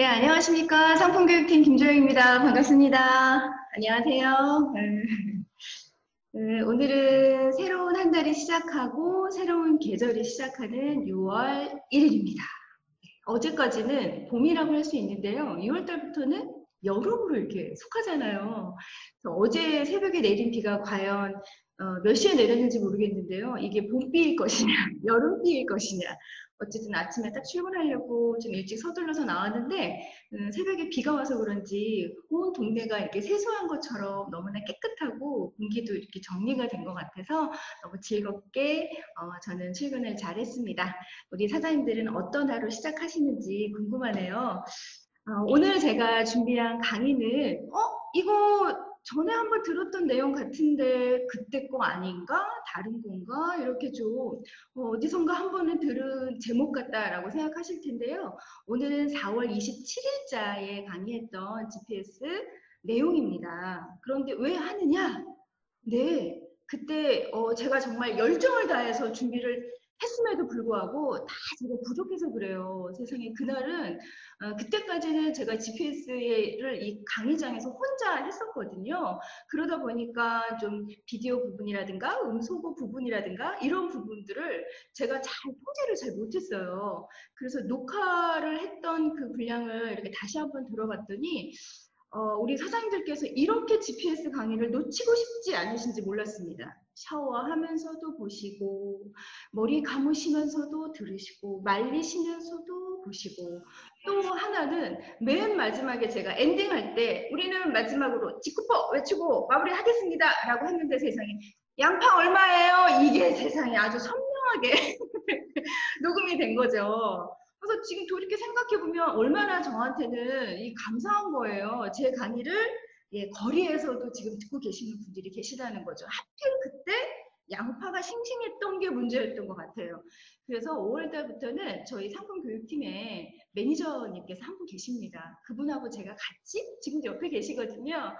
네, 안녕하십니까. 상품교육팀 김조영입니다. 반갑습니다. 안녕하세요. 오늘은 새로운 한 달이 시작하고 새로운 계절이 시작하는 6월 1일입니다. 어제까지는 봄이라고 할 수 있는데요. 6월 달부터는 여름으로 이렇게 속하잖아요. 그래서 어제 새벽에 내린 비가 과연 몇 시에 내렸는지 모르겠는데요. 이게 봄비일 것이냐, 여름비일 것이냐. 어쨌든 아침에 딱 출근하려고 좀 일찍 서둘러서 나왔는데 새벽에 비가 와서 그런지 온 동네가 이렇게 세수한 것처럼 너무나 깨끗하고 공기도 이렇게 정리가 된 것 같아서 너무 즐겁게 저는 출근을 잘했습니다. 우리 사장님들은 어떤 하루 시작하시는지 궁금하네요. 오늘 제가 준비한 강의는, 이거 전에 한번 들었던 내용 같은데 그때 거 아닌가? 다른 건가? 이렇게 좀 어디선가 한 번은 들은 제목 같다라고 생각하실 텐데요. 오늘은 4월 27일자에 강의했던 GPS 내용입니다. 그런데 왜 하느냐? 네, 그때 제가 정말 열정을 다해서 준비를 했음에도 불구하고 다 제가 부족해서 그래요. 세상에 그날은 그때까지는 제가 GPS를 이 강의장에서 혼자 했었거든요. 그러다 보니까 좀 비디오 부분이라든가 음소거 부분이라든가 이런 부분들을 제가 잘 통제를 잘 못했어요. 그래서 녹화를 했던 그 분량을 이렇게 다시 한번 들어봤더니 우리 사장님들께서 이렇게 GPS 강의를 놓치고 싶지 않으신지 몰랐습니다. 샤워하면서도 보시고, 머리 감으시면서도 들으시고, 말리시면서도 보시고, 또 하나는 맨 마지막에 제가 엔딩할 때 우리는 마지막으로 직구퍼 외치고 마무리하겠습니다 라고 했는데 세상에 양파 얼마예요? 이게 세상에 아주 선명하게 녹음이 된 거죠. 그래서 지금 돌이켜 생각해보면 얼마나 저한테는 이 감사한 거예요. 제 강의를 거리에서도 지금 듣고 계시는 분들이 계시다는 거죠. 하필 그때 양파가 싱싱했던 게 문제였던 것 같아요. 그래서 5월달부터는 저희 상품교육팀에 매니저님께서 한 분 계십니다. 그분하고 제가 같이 지금 옆에 계시거든요.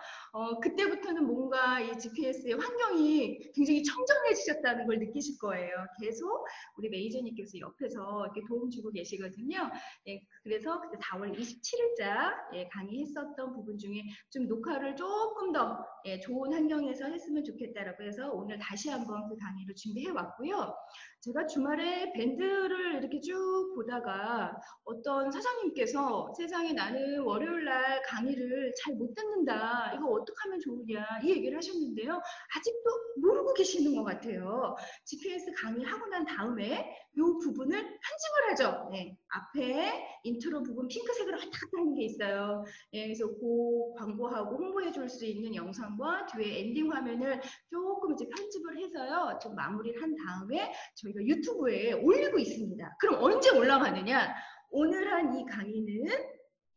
그때부터는 뭔가 이 GPS의 환경이 굉장히 청정해지셨다는 걸 느끼실 거예요. 계속 우리 매니저님께서 옆에서 이렇게 도움 주고 계시거든요. 예, 그래서 그때 4월 27일자 강의했었던 부분 중에 좀 녹화를 조금 더 좋은 환경에서 했으면 좋겠다라고 해서 오늘 다시 한번 그 강의를 준비해 왔고요. 제가 주말에 밴드를 이렇게 쭉 보다가 어떤 사장님께서 세상에 나는 월요일 날 강의를 잘 못 듣는다. 이거 어떻게 하면 좋으냐. 이 얘기를 하셨는데요. 아직도 모르고 계시는 것 같아요. GPS 강의하고 난 다음에 이 부분을 편집을 하죠. 네. 앞에 인트로 부분 핑크색으로 왔다 갔다 하는 게 있어요. 네, 그래서 그 광고하고 홍보해 줄 수 있는 영상과 뒤에 엔딩 화면을 조금 이제 편집을 해서요. 좀 마무리를 한 다음에 저희가 유튜브에 올리고 있습니다. 그럼 언제 올라가느냐? 오늘 한 이 강의는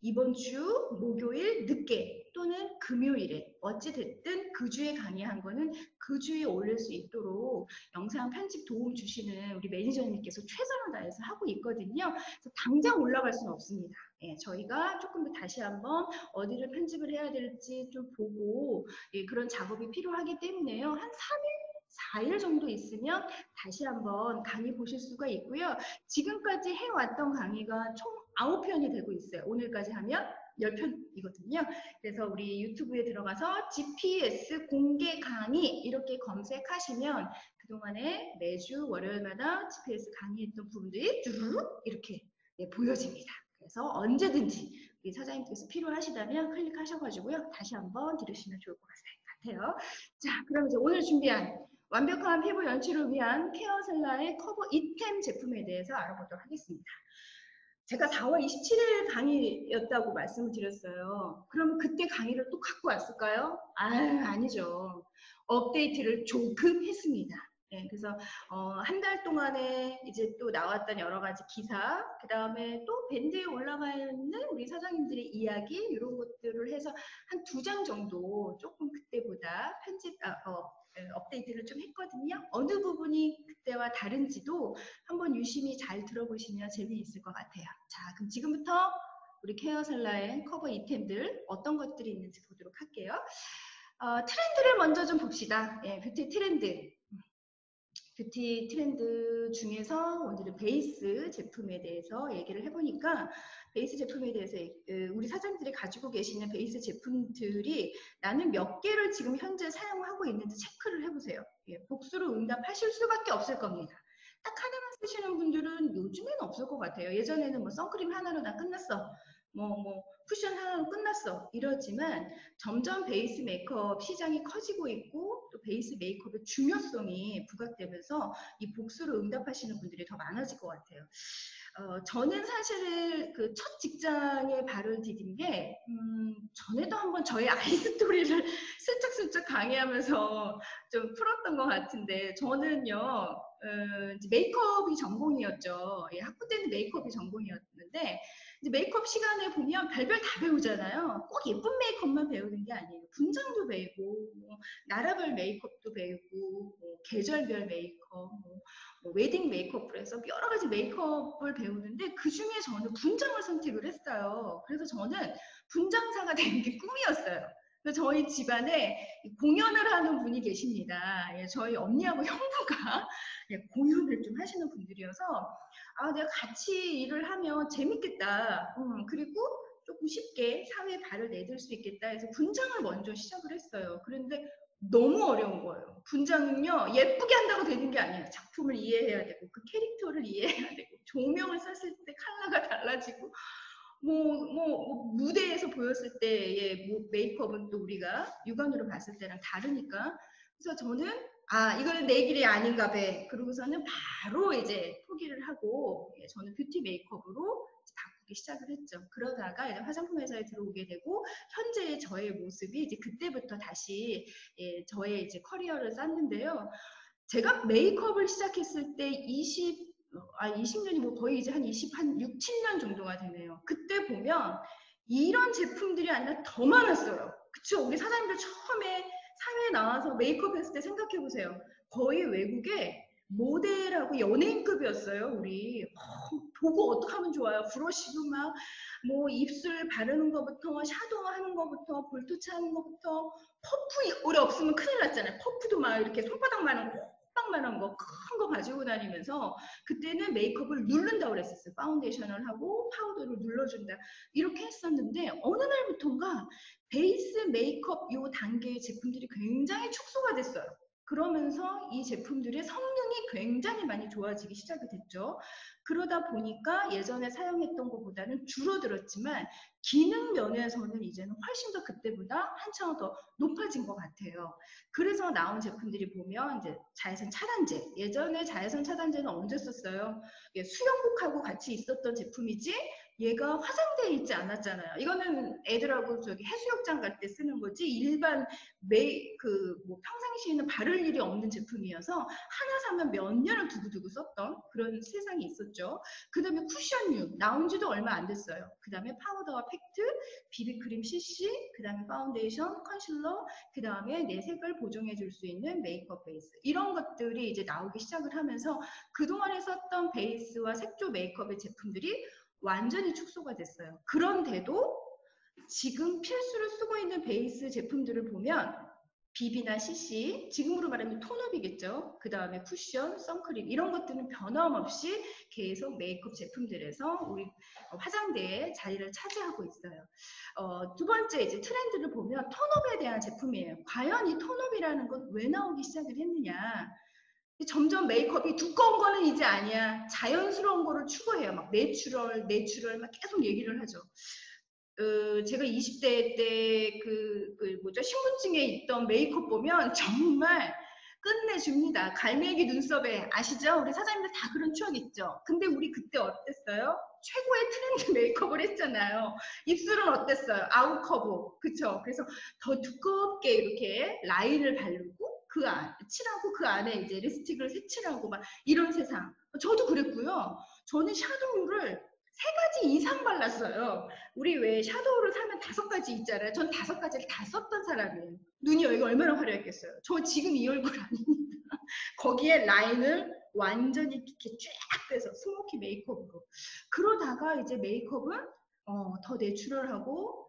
이번 주 목요일 늦게 또는 금요일에 어찌됐든 그 주에 강의한 거는 그 주에 올릴 수 있도록 영상 편집 도움 주시는 우리 매니저님께서 최선을 다해서 하고 있거든요. 그래서 당장 올라갈 수는 없습니다. 예, 저희가 조금 더 다시 한번 어디를 편집을 해야 될지 좀 보고 그런 작업이 필요하기 때문에요. 한 3일, 4일 정도 있으면 다시 한번 강의 보실 수가 있고요. 지금까지 해왔던 강의가 총 9편이 되고 있어요. 오늘까지 하면 10편이거든요. 그래서 우리 유튜브에 들어가서 GPS 공개 강의 이렇게 검색하시면 그동안에 매주 월요일마다 GPS 강의했던 부분들이 쭈르륵 이렇게 보여집니다. 그래서 언제든지 우리 사장님께서 필요하시다면 클릭하셔가지고요. 다시 한번 들으시면 좋을 것 같아요. 자, 그럼 이제 오늘 준비한 완벽한 피부 연출을 위한 케어셀라의 커버 이템 제품에 대해서 알아보도록 하겠습니다. 제가 4월 27일 강의였다고 말씀을 드렸어요. 그럼 그때 강의를 또 갖고 왔을까요? 아니죠. 업데이트를 조금 했습니다. 네, 그래서 한 달 동안에 이제 또 나왔던 여러 가지 기사, 그 다음에 또 밴드에 올라가 있는 우리 사장님들의 이야기 이런 것들을 해서 한 2장 정도 조금 그때보다 업데이트를 좀 했거든요. 어느 부분이 그때와 다른지도 한번 유심히 잘 들어보시면 재미있을 것 같아요. 자, 그럼 지금부터 우리 케어셀라의 커버 이템들 어떤 것들이 있는지 보도록 할게요. 트렌드를 먼저 좀 봅시다. 뷰티 트렌드. 뷰티 트렌드 중에서 오늘은 베이스 제품에 대해서 얘기를 해보니까 베이스 제품에 대해서 우리 사장님들이 가지고 계시는 베이스 제품들이 나는 몇 개를 지금 현재 사용하고 있는지 체크를 해보세요. 예, 복수로 응답하실 수밖에 없을 겁니다. 딱 하나만 쓰시는 분들은 요즘에는 없을 것 같아요. 예전에는 뭐 선크림 하나로 다 끝났어. 뭐 쿠션 하나로 끝났어. 이러지만 점점 베이스 메이크업 시장이 커지고 있고 또 베이스 메이크업의 중요성이 부각되면서 이 복수로 응답하시는 분들이 더 많아질 것 같아요. 저는 사실 그 첫 직장에 발을 디딘 게 전에도 한번 저의 아이스토리를 슬쩍슬쩍 강의하면서 좀 풀었던 것 같은데 저는요 이제 메이크업이 전공이었죠. 예, 학부 때는 메이크업이 전공이었는데 이제 메이크업 시간에 보면 별별 다 배우잖아요. 꼭 예쁜 메이크업만 배우는 게 아니에요. 분장도 배우고 뭐 나라별 메이크업도 배우고 뭐 계절별 메이크업 뭐 웨딩 메이크업을 해서 여러 가지 메이크업을 배우는데 그 중에 저는 분장을 선택을 했어요. 그래서 저는 분장사가 되는 게 꿈이었어요. 그래서 저희 집안에 공연을 하는 분이 계십니다. 예, 저희 언니하고 형부가 예, 공연을 좀 하시는 분들이어서 아, 내가 같이 일을 하면 재밌겠다. 그리고 조금 쉽게 사회에 발을 내딜 수 있겠다 해서 분장을 먼저 시작을 했어요. 그런데 너무 어려운 거예요. 분장은요, 예쁘게 한다고 되는 게 아니에요. 작품을 이해해야 되고, 그 캐릭터를 이해해야 되고, 조명을 쐈을 때 컬러가 달라지고, 무대에서 보였을 때의 뭐 메이크업은 또 우리가 육안으로 봤을 때랑 다르니까. 그래서 저는, 아, 이거는 내 길이 아닌가 봐. 그러고서는 바로 이제 포기를 하고, 예, 저는 뷰티 메이크업으로 바꾸기 시작을 했죠. 그러다가 이제 화장품 회사에 들어오게 되고, 현재의 저의 모습이 이제 그때부터 다시, 예, 저의 이제 커리어를 쌓는데요. 제가 메이크업을 시작했을 때 20년이 뭐 거의 이제 한 6, 7년 정도가 되네요. 그때 보면 이런 제품들이 아니라 더 많았어요. 그쵸? 우리 사장님들 처음에 사회에 나와서 메이크업 했을 때 생각해 보세요. 거의 외국에 모델하고 연예인급이었어요, 우리. 보고 어떻게 하면 좋아요? 브러쉬도 막, 뭐, 입술 바르는 것부터, 샤도우 하는 것부터, 볼터치 하는 것부터, 퍼프 오래 없으면 큰일 났잖아요. 퍼프도 막 이렇게 손바닥만한 거, 호박만한 거, 큰 거 가지고 다니면서 그때는 메이크업을 누른다고 그랬었어요. 파운데이션을 하고 파우더를 눌러준다. 이렇게 했었는데 어느 날부터인가 베이스 메이크업 요 단계의 제품들이 굉장히 축소가 됐어요. 그러면서 이 제품들의 성능이 굉장히 많이 좋아지기 시작이 됐죠. 그러다 보니까 예전에 사용했던 것보다는 줄어들었지만 기능 면에서는 이제는 훨씬 더 그때보다 한참 더 높아진 것 같아요. 그래서 나온 제품들이 보면 이제 자외선 차단제. 예전에 자외선 차단제는 언제 썼어요? 예, 수영복하고 같이 있었던 제품이지 얘가 화장대에 있지 않았잖아요. 이거는 애들하고 저기 해수욕장 갈 때 쓰는 거지 일반 뭐 평상시에는 바를 일이 없는 제품이어서 하나 사면 몇 년을 두고두고 썼던 그런 세상이 있었죠. 그 다음에 쿠션류 나온 지도 얼마 안 됐어요. 그 다음에 파우더와 팩트, 비비크림 CC, 그 다음에 파운데이션, 컨실러, 그 다음에 내 색을 보정해 줄 수 있는 메이크업 베이스 이런 것들이 이제 나오기 시작을 하면서 그동안에 썼던 베이스와 색조 메이크업의 제품들이 완전히 축소가 됐어요. 그런데도 지금 필수로 쓰고 있는 베이스 제품들을 보면 BB나 CC, 지금으로 말하면 톤업이겠죠. 그 다음에 쿠션, 선크림 이런 것들은 변함없이 계속 메이크업 제품들에서 우리 화장대에 자리를 차지하고 있어요. 두 번째 이제 트렌드를 보면 톤업에 대한 제품이에요. 과연 이 톤업이라는 건 왜 나오기 시작을 했느냐. 점점 메이크업이 두꺼운 거는 이제 아니야. 자연스러운 거를 추구해요. 막 내추럴 막 계속 얘기를 하죠. 제가 20대 때 뭐죠? 신분증에 있던 메이크업 보면 정말 끝내줍니다. 갈매기 눈썹에 아시죠? 우리 사장님들 다 그런 추억 있죠? 근데 우리 그때 어땠어요? 최고의 트렌드 메이크업을 했잖아요. 입술은 어땠어요? 아웃커버. 그쵸? 그래서 더 두껍게 이렇게 라인을 바르고 칠하고 그 안에 이제 립스틱을 색칠하고 막 이런 세상. 저도 그랬고요. 저는 샤도우를 3가지 이상 발랐어요. 우리 왜 샤도우를 사면 5가지 있잖아요. 전 5가지를 다 썼던 사람이에요. 눈이 여기가 얼마나 화려했겠어요. 저 지금 이 얼굴 아닙니다. 거기에 라인을 완전히 이렇게 쫙 빼서 스모키 메이크업으로. 그러다가 이제 메이크업은 더 내추럴하고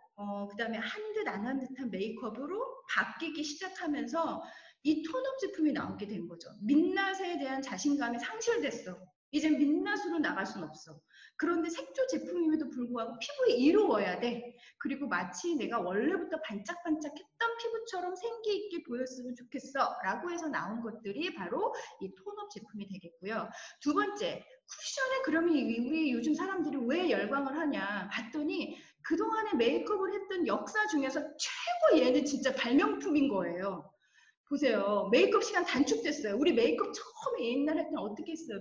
그 다음에 한 듯 안 한 듯한 메이크업으로 바뀌기 시작하면서 이 톤업 제품이 나오게 된 거죠. 민낯에 대한 자신감이 상실됐어. 이제 민낯으로 나갈 순 없어. 그런데 색조 제품임에도 불구하고 피부에 이로워야 돼. 그리고 마치 내가 원래부터 반짝반짝했던 피부처럼 생기 있게 보였으면 좋겠어 라고 해서 나온 것들이 바로 이 톤업 제품이 되겠고요. 두 번째, 쿠션에 그러면 우리 요즘 사람들이 왜 열광을 하냐 봤더니 그동안에 메이크업을 했던 역사 중에서 최고 얘는 진짜 발명품인 거예요. 보세요. 메이크업 시간 단축됐어요. 우리 메이크업 처음에 옛날 할 때는 어떻게 했어요?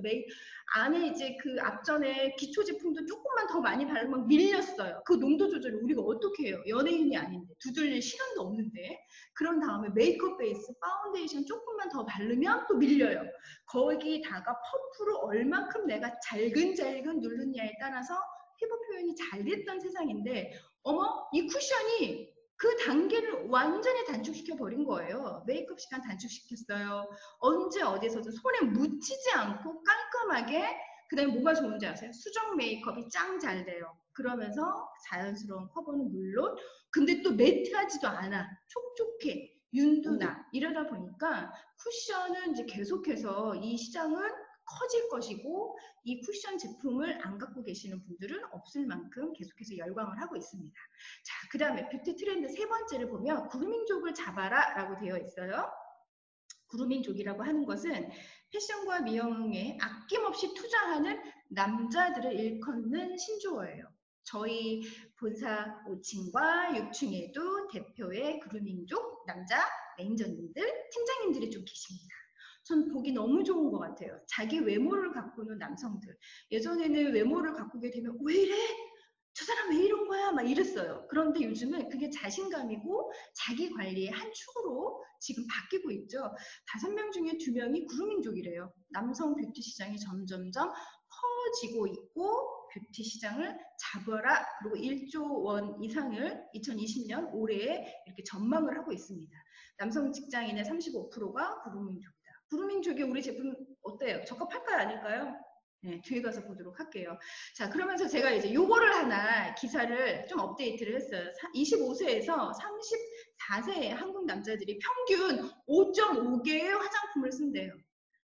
안에 이제 그 앞전에 기초 제품도 조금만 더 많이 바르면 밀렸어요. 그 농도 조절을 우리가 어떻게 해요? 연예인이 아닌데. 두들릴 시간도 없는데. 그런 다음에 메이크업 베이스, 파운데이션 조금만 더 바르면 또 밀려요. 거기다가 퍼프로 얼만큼 내가 잘근잘근 누르냐에 따라서 피부 표현이 잘 됐던 세상인데 어머? 이 쿠션이 그 단계를 완전히 단축시켜 버린 거예요. 메이크업 시간 단축시켰어요. 언제 어디서든 손에 묻히지 않고 깔끔하게. 그 다음에 뭐가 좋은지 아세요? 수정 메이크업이 짱 잘 돼요. 그러면서 자연스러운 커버는 물론 근데 또 매트하지도 않아. 촉촉해. 윤도 나. 이러다 보니까 쿠션은 이제 계속해서 이 시장은 커질 것이고 이 쿠션 제품을 안 갖고 계시는 분들은 없을 만큼 계속해서 열광을 하고 있습니다. 자, 그 다음에 뷰티 트렌드 세 번째를 보면 그루밍족을 잡아라 라고 되어 있어요. 그루밍족이라고 하는 것은 패션과 미용에 아낌없이 투자하는 남자들을 일컫는 신조어예요. 저희 본사 5층과 6층에도 대표의 그루밍족 남자 매니저님들, 팀장님들이 좀 계십니다. 전 보기 너무 좋은 것 같아요. 자기 외모를 가꾸는 남성들. 예전에는 외모를 가꾸게 되면 왜 이래? 저 사람 왜 이런 거야? 막 이랬어요. 그런데 요즘은 그게 자신감이고 자기 관리의 한 축으로 지금 바뀌고 있죠. 5명 중에 2명이 그루밍족이래요. 남성 뷰티 시장이 점점점 커지고 있고 뷰티 시장을 잡아라. 그리고 1조 원 이상을 2020년 올해에 이렇게 전망을 하고 있습니다. 남성 직장인의 35%가 그루밍족이다. 그루밍족이 우리 제품 어때요? 적합할까요? 아닐까요? 네, 뒤에 가서 보도록 할게요. 자, 그러면서 제가 이제 요거를 하나 기사를 좀 업데이트를 했어요. 25세에서 34세의 한국 남자들이 평균 5.5개의 화장품을 쓴대요.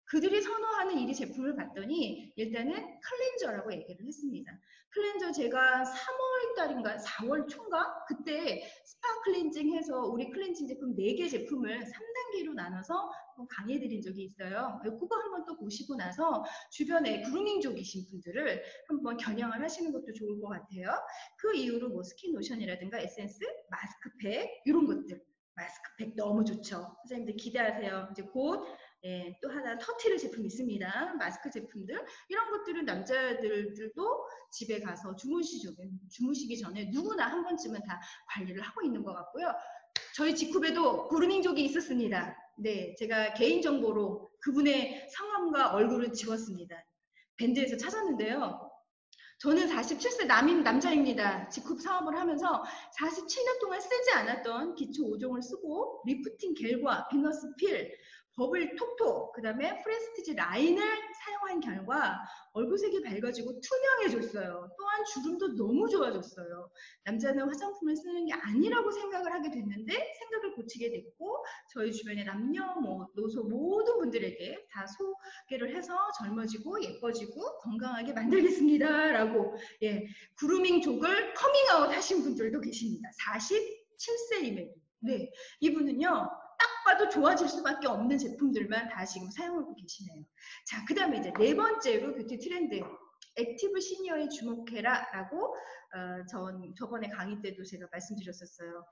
그들이 선호하는 이 제품을 봤더니 일단은 클렌저라고 얘기를 했습니다. 클렌저 제가 3월 달인가 4월 초인가 그때 스파 클렌징 해서 우리 클렌징 제품 4개 제품을 3단계로 나눠서 강의해드린 적이 있어요. 그거 한번 또 보시고 나서 주변에 그루밍족이신 분들을 한번 겨냥을 하시는 것도 좋을 것 같아요. 그 이후로 뭐 스킨 로션이라든가 에센스, 마스크팩 이런 것들 마스크팩 너무 좋죠. 선생님들 기대하세요. 이제 곧 예, 또 하나 터트릴 제품 있습니다. 마스크 제품들 이런 것들은 남자들도 집에 가서 주무시기 전에 누구나 한 번쯤은 다 관리를 하고 있는 것 같고요. 저희 직후에도 그루밍족이 있었습니다. 네, 제가 개인정보로 그분의 성함과 얼굴을 지웠습니다. 밴드에서 찾았는데요. 저는 47세 남자입니다. 직후 사업을 하면서 47년 동안 쓰지 않았던 기초 5종을 쓰고 리프팅 겔과 비너스 필, 버블 톡톡, 그 다음에 프레스티지 라인을 사용한 결과 얼굴색이 밝아지고 투명해졌어요. 또한 주름도 너무 좋아졌어요. 남자는 화장품을 쓰는 게 아니라고 생각을 하게 됐는데 생각을 고치게 됐고 저희 주변의 남녀, 노소 모든 분들에게 다 소개를 해서 젊어지고 예뻐지고 건강하게 만들겠습니다. 라고 예, 그루밍족을 커밍아웃 하신 분들도 계십니다. 47세임에도. 네, 이분은요. 딱 봐도 좋아질 수밖에 없는 제품들만 다 지금 사용하고 계시네요. 자, 그 다음에 이제 네 번째로 뷰티 트렌드. 액티브 시니어에 주목해라 라고 저번에 강의 때도 제가 말씀드렸었어요.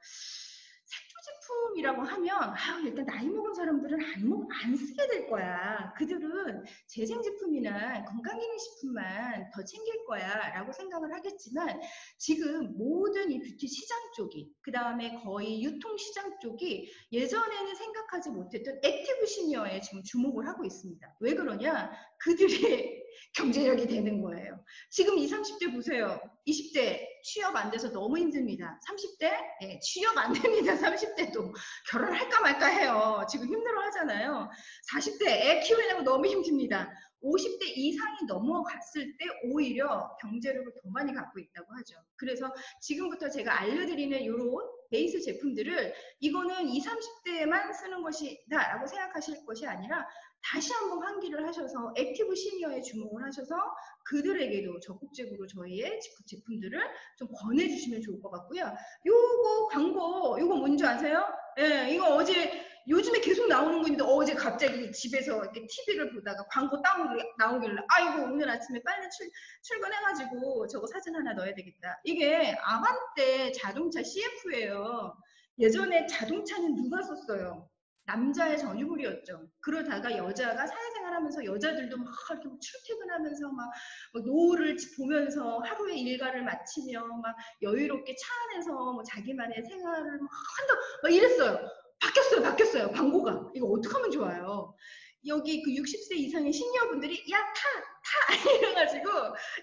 색조 제품이라고 하면 일단 나이 먹은 사람들은 안 쓰게 될 거야. 그들은 재생 제품이나 건강기능식품만 더 챙길 거야 라고 생각을 하겠지만 지금 모든 이 뷰티 시장 쪽이 그 다음에 거의 유통시장 쪽이 예전에는 생각하지 못했던 액티브 시니어에 지금 주목을 하고 있습니다. 왜 그러냐? 그들의 경제력이 되는 거예요. 지금 20, 30대 보세요. 20대 취업 안 돼서 너무 힘듭니다. 30대 네, 취업 안 됩니다. 30대도 결혼할까 말까 해요. 지금 힘들어 하잖아요. 40대 애 키우려고 너무 힘듭니다. 50대 이상이 넘어갔을 때 오히려 경제력을 더 많이 갖고 있다고 하죠. 그래서 지금부터 제가 알려드리는 이런 베이스 제품들을 이거는 20, 30대에만 쓰는 것이다 라고 생각하실 것이 아니라 다시 한번 환기를 하셔서 액티브 시니어에 주목을 하셔서 그들에게도 적극적으로 저희의 제품들을 좀 권해주시면 좋을 것 같고요. 요거 광고, 요거 뭔지 아세요? 예, 이거 어제, 요즘에 계속 나오는 건데 어제 갑자기 집에서 이렇게 TV를 보다가 광고 나오길래 아이고 오늘 아침에 빨리 출근해가지고 저거 사진 하나 넣어야 되겠다. 이게 아반떼 자동차 CF예요. 예전에 자동차는 누가 썼어요? 남자의 전유물이었죠. 그러다가 여자가 사회생활하면서 여자들도 막 이렇게 출퇴근하면서 막 노을을 보면서 하루의 일과를 마치며 막 여유롭게 차 안에서 뭐 자기만의 생활을 막 한다 막 이랬어요. 바뀌었어요. 광고가. 이거 어떻게 하면 좋아요? 여기 그 60세 이상의 시니어분들이 야 타 이래가지고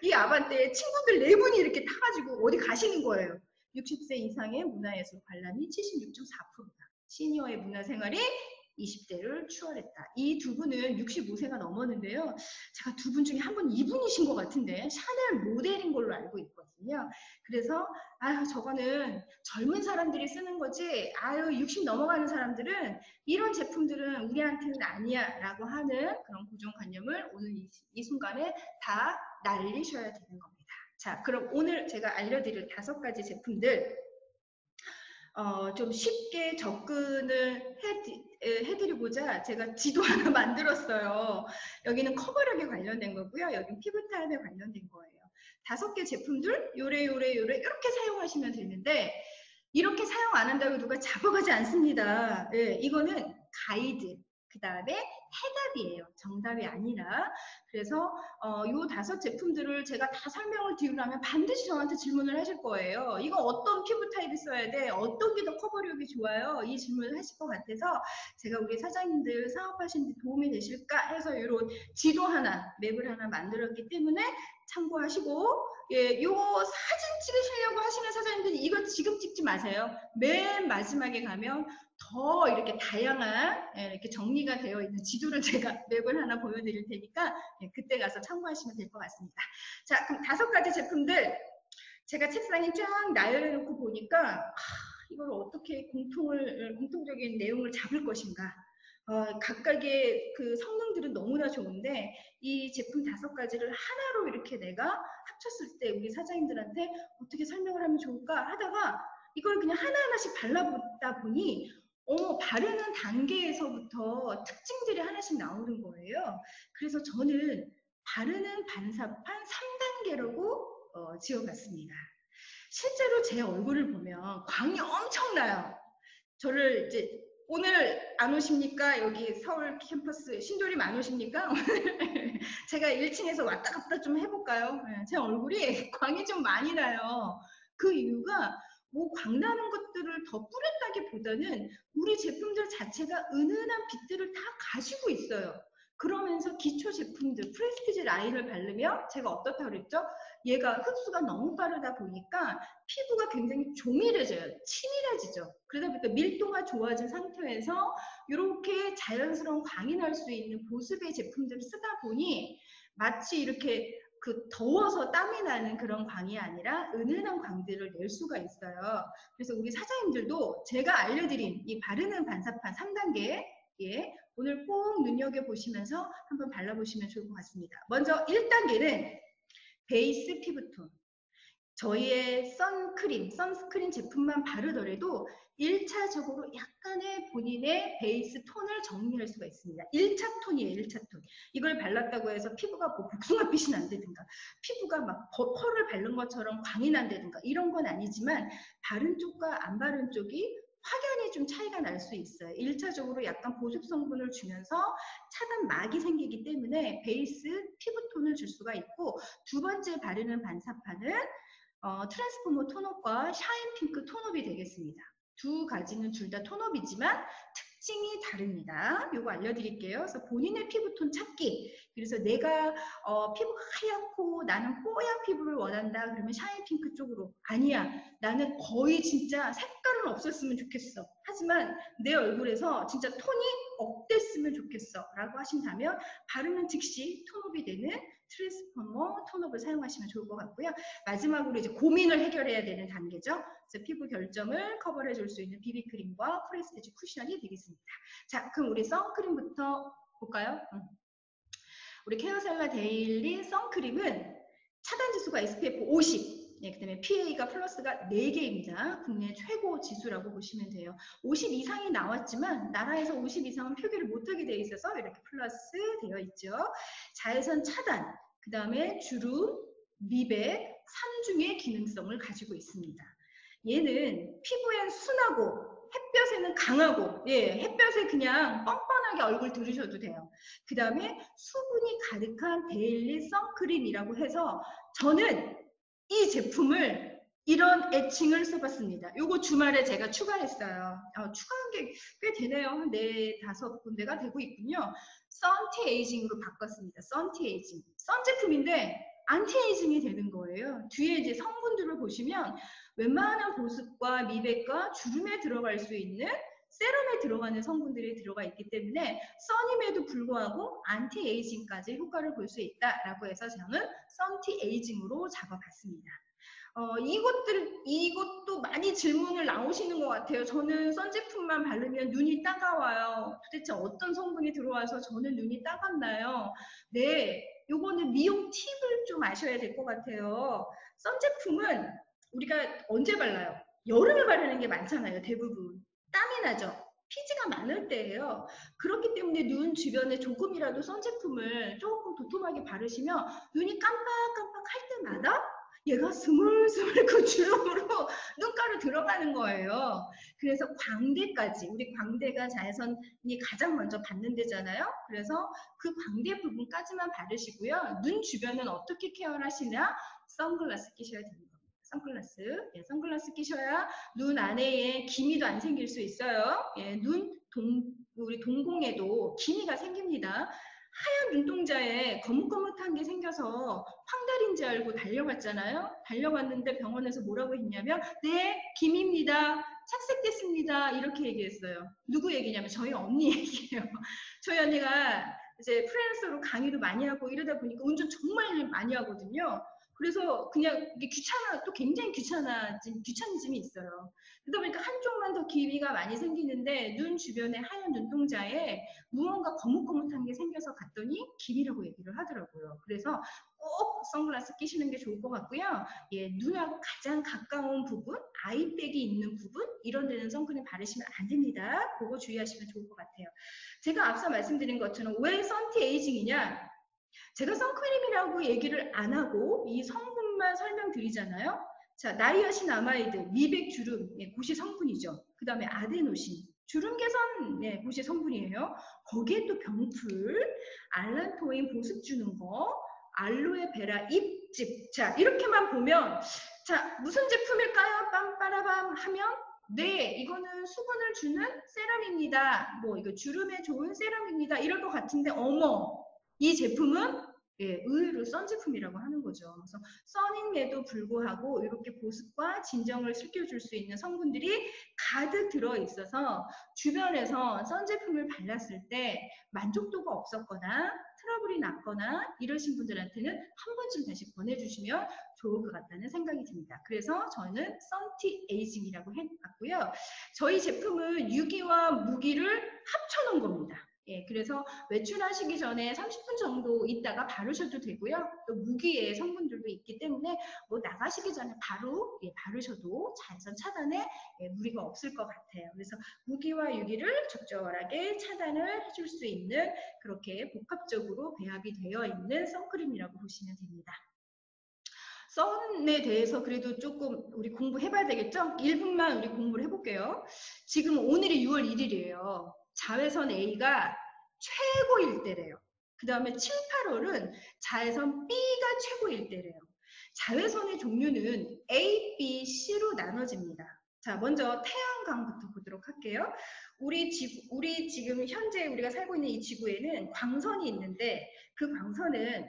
이 아반떼 친구들 4분이 이렇게 타가지고 어디 가시는 거예요. 60세 이상의 문화예술 관람이 76.4%다. 시니어의 문화생활이 20대를 추월했다. 이 두 분은 65세가 넘었는데요. 제가 두 분 중에 한 분 이분이신 것 같은데 샤넬 모델인 걸로 알고 있거든요. 그래서 아유 저거는 젊은 사람들이 쓰는 거지 아유 60 넘어가는 사람들은 이런 제품들은 우리한테는 아니야 라고 하는 그런 고정관념을 오늘 이 순간에 다 날리셔야 되는 겁니다. 자, 그럼 오늘 제가 알려드릴 5가지 제품들 좀 쉽게 접근을 해드리고자 제가 지도 하나 만들었어요. 여기는 커버력에 관련된 거고요. 여기는 피부 타입에 관련된 거예요. 5개 제품들 요래 이렇게 사용하시면 되는데 이렇게 사용 안 한다고 누가 잡아가지 않습니다. 예, 이거는 가이드. 그 다음에 해답이에요. 정답이 아니라. 그래서 요 5 제품들을 제가 다 설명을 드리려면 반드시 저한테 질문을 하실 거예요. 이거 어떤 피부 타입이 써야 돼? 어떤 게 더 커버력이 좋아요? 이 질문을 하실 것 같아서 제가 우리 사장님들 사업하시는 데 도움이 되실까 해서 이런 지도 하나, 맵을 하나 만들었기 때문에 참고하시고 예, 요 사진 찍으시려고 하시는 사장님들이 이거 지금 찍지 마세요. 맨 마지막에 가면 더 이렇게 다양한 이렇게 정리가 되어 있는 지도를 제가 맵을 하나 보여드릴 테니까 그때 가서 참고하시면 될 것 같습니다. 자, 그럼 5가지 제품들 제가 책상에 쫙 나열해놓고 보니까 이걸 어떻게 공통적인 내용을 잡을 것인가. 각각의 그 성능들은 너무나 좋은데 이 제품 5가지를 하나로 이렇게 내가 합쳤을 때 우리 사장님들한테 어떻게 설명을 하면 좋을까 하다가 이걸 그냥 하나하나씩 발라보다 보니 바르는 단계에서부터 특징들이 하나씩 나오는 거예요. 그래서 저는 바르는 반사판 3단계라고 지어봤습니다. 실제로 제 얼굴을 보면 광이 엄청나요. 저를 이제 오늘 안 오십니까? 여기 서울 캠퍼스 신도림 안 오십니까? 제가 1층에서 왔다 갔다 좀 해볼까요? 제 얼굴이 광이 좀 많이 나요. 그 이유가 뭐 광나는 것들을 더 뿌렸다기보다는 우리 제품들 자체가 은은한 빛들을 다 가지고 있어요. 그러면서 기초 제품들, 프레스티지 라인을 바르면 제가 어떻다고 그랬죠? 얘가 흡수가 너무 빠르다 보니까 피부가 굉장히 조밀해져요. 치밀해지죠. 그러다 보니까 밀도가 좋아진 상태에서 이렇게 자연스러운 광이 날 수 있는 보습의 제품들을 쓰다 보니 마치 이렇게 그 더워서 땀이 나는 그런 광이 아니라 은은한 광들을 낼 수가 있어요. 그래서 우리 사장님들도 제가 알려드린 이 바르는 반사판 3단계 오늘 꼭 눈여겨보시면서 한번 발라보시면 좋을 것 같습니다. 먼저 1단계는 베이스 피부톤. 저희의 선스크린 제품만 바르더라도 1차적으로 약간의 본인의 베이스 톤을 정리할 수가 있습니다. 1차 톤이에요. 1차 톤. 이걸 발랐다고 해서 피부가 뭐 복숭아빛이 난다든가 피부가 막 펄을 바른 것처럼 광이 난다든가 이런 건 아니지만 바른 쪽과 안 바른 쪽이 확연히 좀 차이가 날 수 있어요. 1차적으로 약간 보습 성분을 주면서 차단 막이 생기기 때문에 베이스 피부톤을 줄 수가 있고 두 번째 바르는 반사판은 트랜스포머 톤업과 샤인 핑크 톤업이 되겠습니다. 두 가지는 둘 다 톤업이지만 특징이 다릅니다. 요거 알려드릴게요. 그래서 본인의 피부톤 찾기. 그래서 내가 피부가 하얗고 나는 뽀얀 피부를 원한다. 그러면 샤인 핑크 쪽으로. 아니야. 나는 거의 진짜 색깔은 없었으면 좋겠어. 하지만 내 얼굴에서 진짜 톤이 업됐으면 했으면 좋겠어 라고 하신다면 바르면 즉시 톤업이 되는 트랜스포머 톤업을 사용하시면 좋을 것 같고요. 마지막으로 이제 고민을 해결해야 되는 단계죠. 그래서 피부 결점을 커버해 줄 수 있는 비비크림과 프레스티지 쿠션이 되겠습니다. 자, 그럼 우리 선크림부터 볼까요? 우리 케어셀라 데일리 선크림은 차단지수가 SPF 50, 그 다음에 PA가 플러스가 4개입니다. 국내 최고 지수라고 보시면 돼요. 50 이상이 나왔지만 나라에서 50 이상은 표기를 못하게 되어 있어서 이렇게 플러스 되어 있죠. 자외선 차단, 그 다음에 주름, 미백, 산중의 기능성을 가지고 있습니다. 얘는 피부엔 순하고 햇볕에는 강하고, 햇볕에 그냥 뻔뻔하게 얼굴 들으셔도 돼요. 그 다음에 수분이 가득한 데일리 선크림이라고 해서 저는 이 제품을 이런 애칭을 써봤습니다. 요거 주말에 제가 추가했어요. 추가한 게 꽤 되네요. 한 4-5군데가 되고 있군요. 선티에이징으로 바꿨습니다. 선티에이징. 선 제품인데 안티에이징이 되는 거예요. 뒤에 이제 성분들을 보시면 웬만한 보습과 미백과 주름에 들어갈 수 있는 세럼에 들어가는 성분들이 들어가 있기 때문에 선임에도 불구하고 안티에이징까지 효과를 볼 수 있다라고 해서 저는 선티에이징으로 잡아봤습니다. 이것도 많이 질문을 나오시는 것 같아요. 저는 선 제품만 바르면 눈이 따가워요. 도대체 어떤 성분이 들어와서 저는 눈이 따갑나요? 네, 요거는 미용 팁을 좀 아셔야 될 것 같아요. 선 제품은 우리가 언제 발라요? 여름에 바르는 게 많잖아요. 대부분. 땀이 나죠? 피지가 많을 때예요. 그렇기 때문에 눈 주변에 조금이라도 선 제품을 조금 도톰하게 바르시면 눈이 깜빡깜빡 할 때마다 얘가 스물스물 그 주름으로 눈가로 들어가는 거예요. 그래서 광대까지, 우리 광대가 자외선이 가장 먼저 받는 데잖아요. 그래서 그 광대 부분까지만 바르시고요. 눈 주변은 어떻게 케어를 하시냐? 선글라스 끼셔야 됩니다. 선글라스, 선글라스 끼셔야 눈 안에 기미도 안 생길 수 있어요. 우리 동공에도 기미가 생깁니다. 하얀 눈동자에 거뭇거뭇한 게 생겨서 황달인지 알고 달려갔잖아요. 달려갔는데 병원에서 뭐라고 했냐면 네, 기미입니다. 착색됐습니다. 이렇게 얘기했어요. 누구 얘기냐면 저희 언니 얘기예요. 저희 언니가 이제 프리랜서로 강의도 많이 하고 이러다 보니까 운전 정말 많이 하거든요. 그래서 그냥 이게 또 굉장히 귀차니즘이 있어요. 그러다 보니까 한쪽만 더 기미가 많이 생기는데 눈 주변에 하얀 눈동자에 무언가 거뭇거뭇한 게 생겨서 갔더니 기미라고 얘기를 하더라고요. 그래서 꼭 선글라스 끼시는 게 좋을 것 같고요. 눈하고 가장 가까운 부분, 아이백이 있는 부분 이런 데는 선크림 바르시면 안 됩니다. 그거 주의하시면 좋을 것 같아요. 제가 앞서 말씀드린 것처럼 왜 선티에이징이냐? 제가 선크림이라고 얘기를 안 하고 이 성분만 설명드리잖아요. 자, 나이아신아마이드, 미백 주름, 고시 성분이죠. 그 다음에 아데노신, 주름 개선, 고시 성분이에요. 거기에 또 병풀, 알란토인 보습 주는 거, 알로에베라 잎즙. 자, 이렇게만 보면 자, 무슨 제품일까요? 빰빠라밤 하면 네, 이거는 수분을 주는 세럼입니다. 뭐 이거 주름에 좋은 세럼입니다. 이럴 것 같은데 어머, 이 제품은 의외로 선 제품이라고 하는 거죠. 그래서 선임에도 불구하고 이렇게 보습과 진정을 시켜줄 수 있는 성분들이 가득 들어있어서 주변에서 선 제품을 발랐을 때 만족도가 없었거나 트러블이 났거나 이러신 분들한테는 한 번쯤 다시 권해주시면 좋을 것 같다는 생각이 듭니다. 그래서 저는 선티에이징이라고 해봤고요. 저희 제품은 유기와 무기를 합쳐놓은 겁니다. 그래서 외출하시기 전에 30분 정도 있다가 바르셔도 되고요. 또 무기의 성분들도 있기 때문에 뭐 나가시기 전에 바로 바르셔도 자외선 차단에 무리가 없을 것 같아요. 그래서 무기와 유기를 적절하게 차단을 해줄 수 있는 그렇게 복합적으로 배합이 되어 있는 선크림이라고 보시면 됩니다. 선에 대해서 그래도 조금 우리 공부해봐야 되겠죠? 1분만 우리 공부를 해볼게요. 지금 오늘이 6월 1일이에요. 자외선 A가 최고일 때래요. 그 다음에 7, 8월은 자외선 B가 최고일 때래요. 자외선의 종류는 A, B, C로 나눠집니다. 자, 먼저 태양광부터 보도록 할게요. 우리 지금 현재 우리가 살고 있는 이 지구에는 광선이 있는데 그 광선은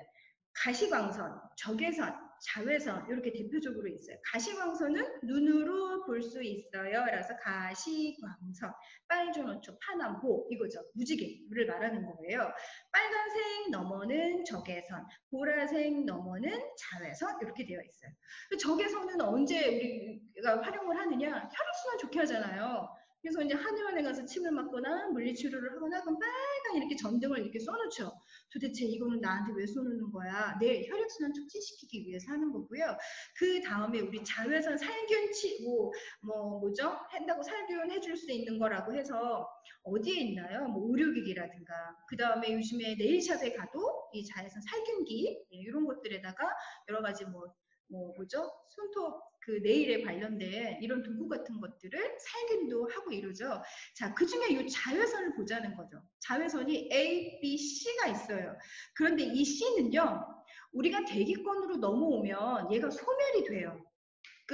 가시광선, 적외선, 자외선 이렇게 대표적으로 있어요. 가시광선은 눈으로 볼 수 있어요. 그래서 가시광선, 빨주노초, 파남보 이거죠. 무지개를 말하는 거예요. 빨간색 너머는 적외선, 보라색 너머는 자외선 이렇게 되어 있어요. 적외선은 언제 우리가 활용을 하느냐? 혈액순환 좋게 하잖아요. 그래서 이제 한의원에 가서 침을 맞거나 물리치료를 하거나 그럼 빨간 이렇게 전등을 이렇게 쏘놓죠. 도대체 이거는 나한테 왜 쏘는 거야? 내 혈액순환 촉진시키기 위해서 하는 거고요. 그 다음에 우리 자외선 살균치 뭐죠? 한다고 살균해줄 수 있는 거라고 해서 어디에 있나요? 뭐 의료기기라든가 그 다음에 요즘에 네일샵에 가도 이 자외선 살균기 이런 것들에다가 여러 가지 뭐죠? 손톱 그 네일에 관련된 이런 도구 같은 것들을 살균도 하고 이러죠. 자, 그 중에 이 자외선을 보자는 거죠. 자외선이 A, B, C가 있어요. 그런데 이 C는요, 우리가 대기권으로 넘어오면 얘가 소멸이 돼요.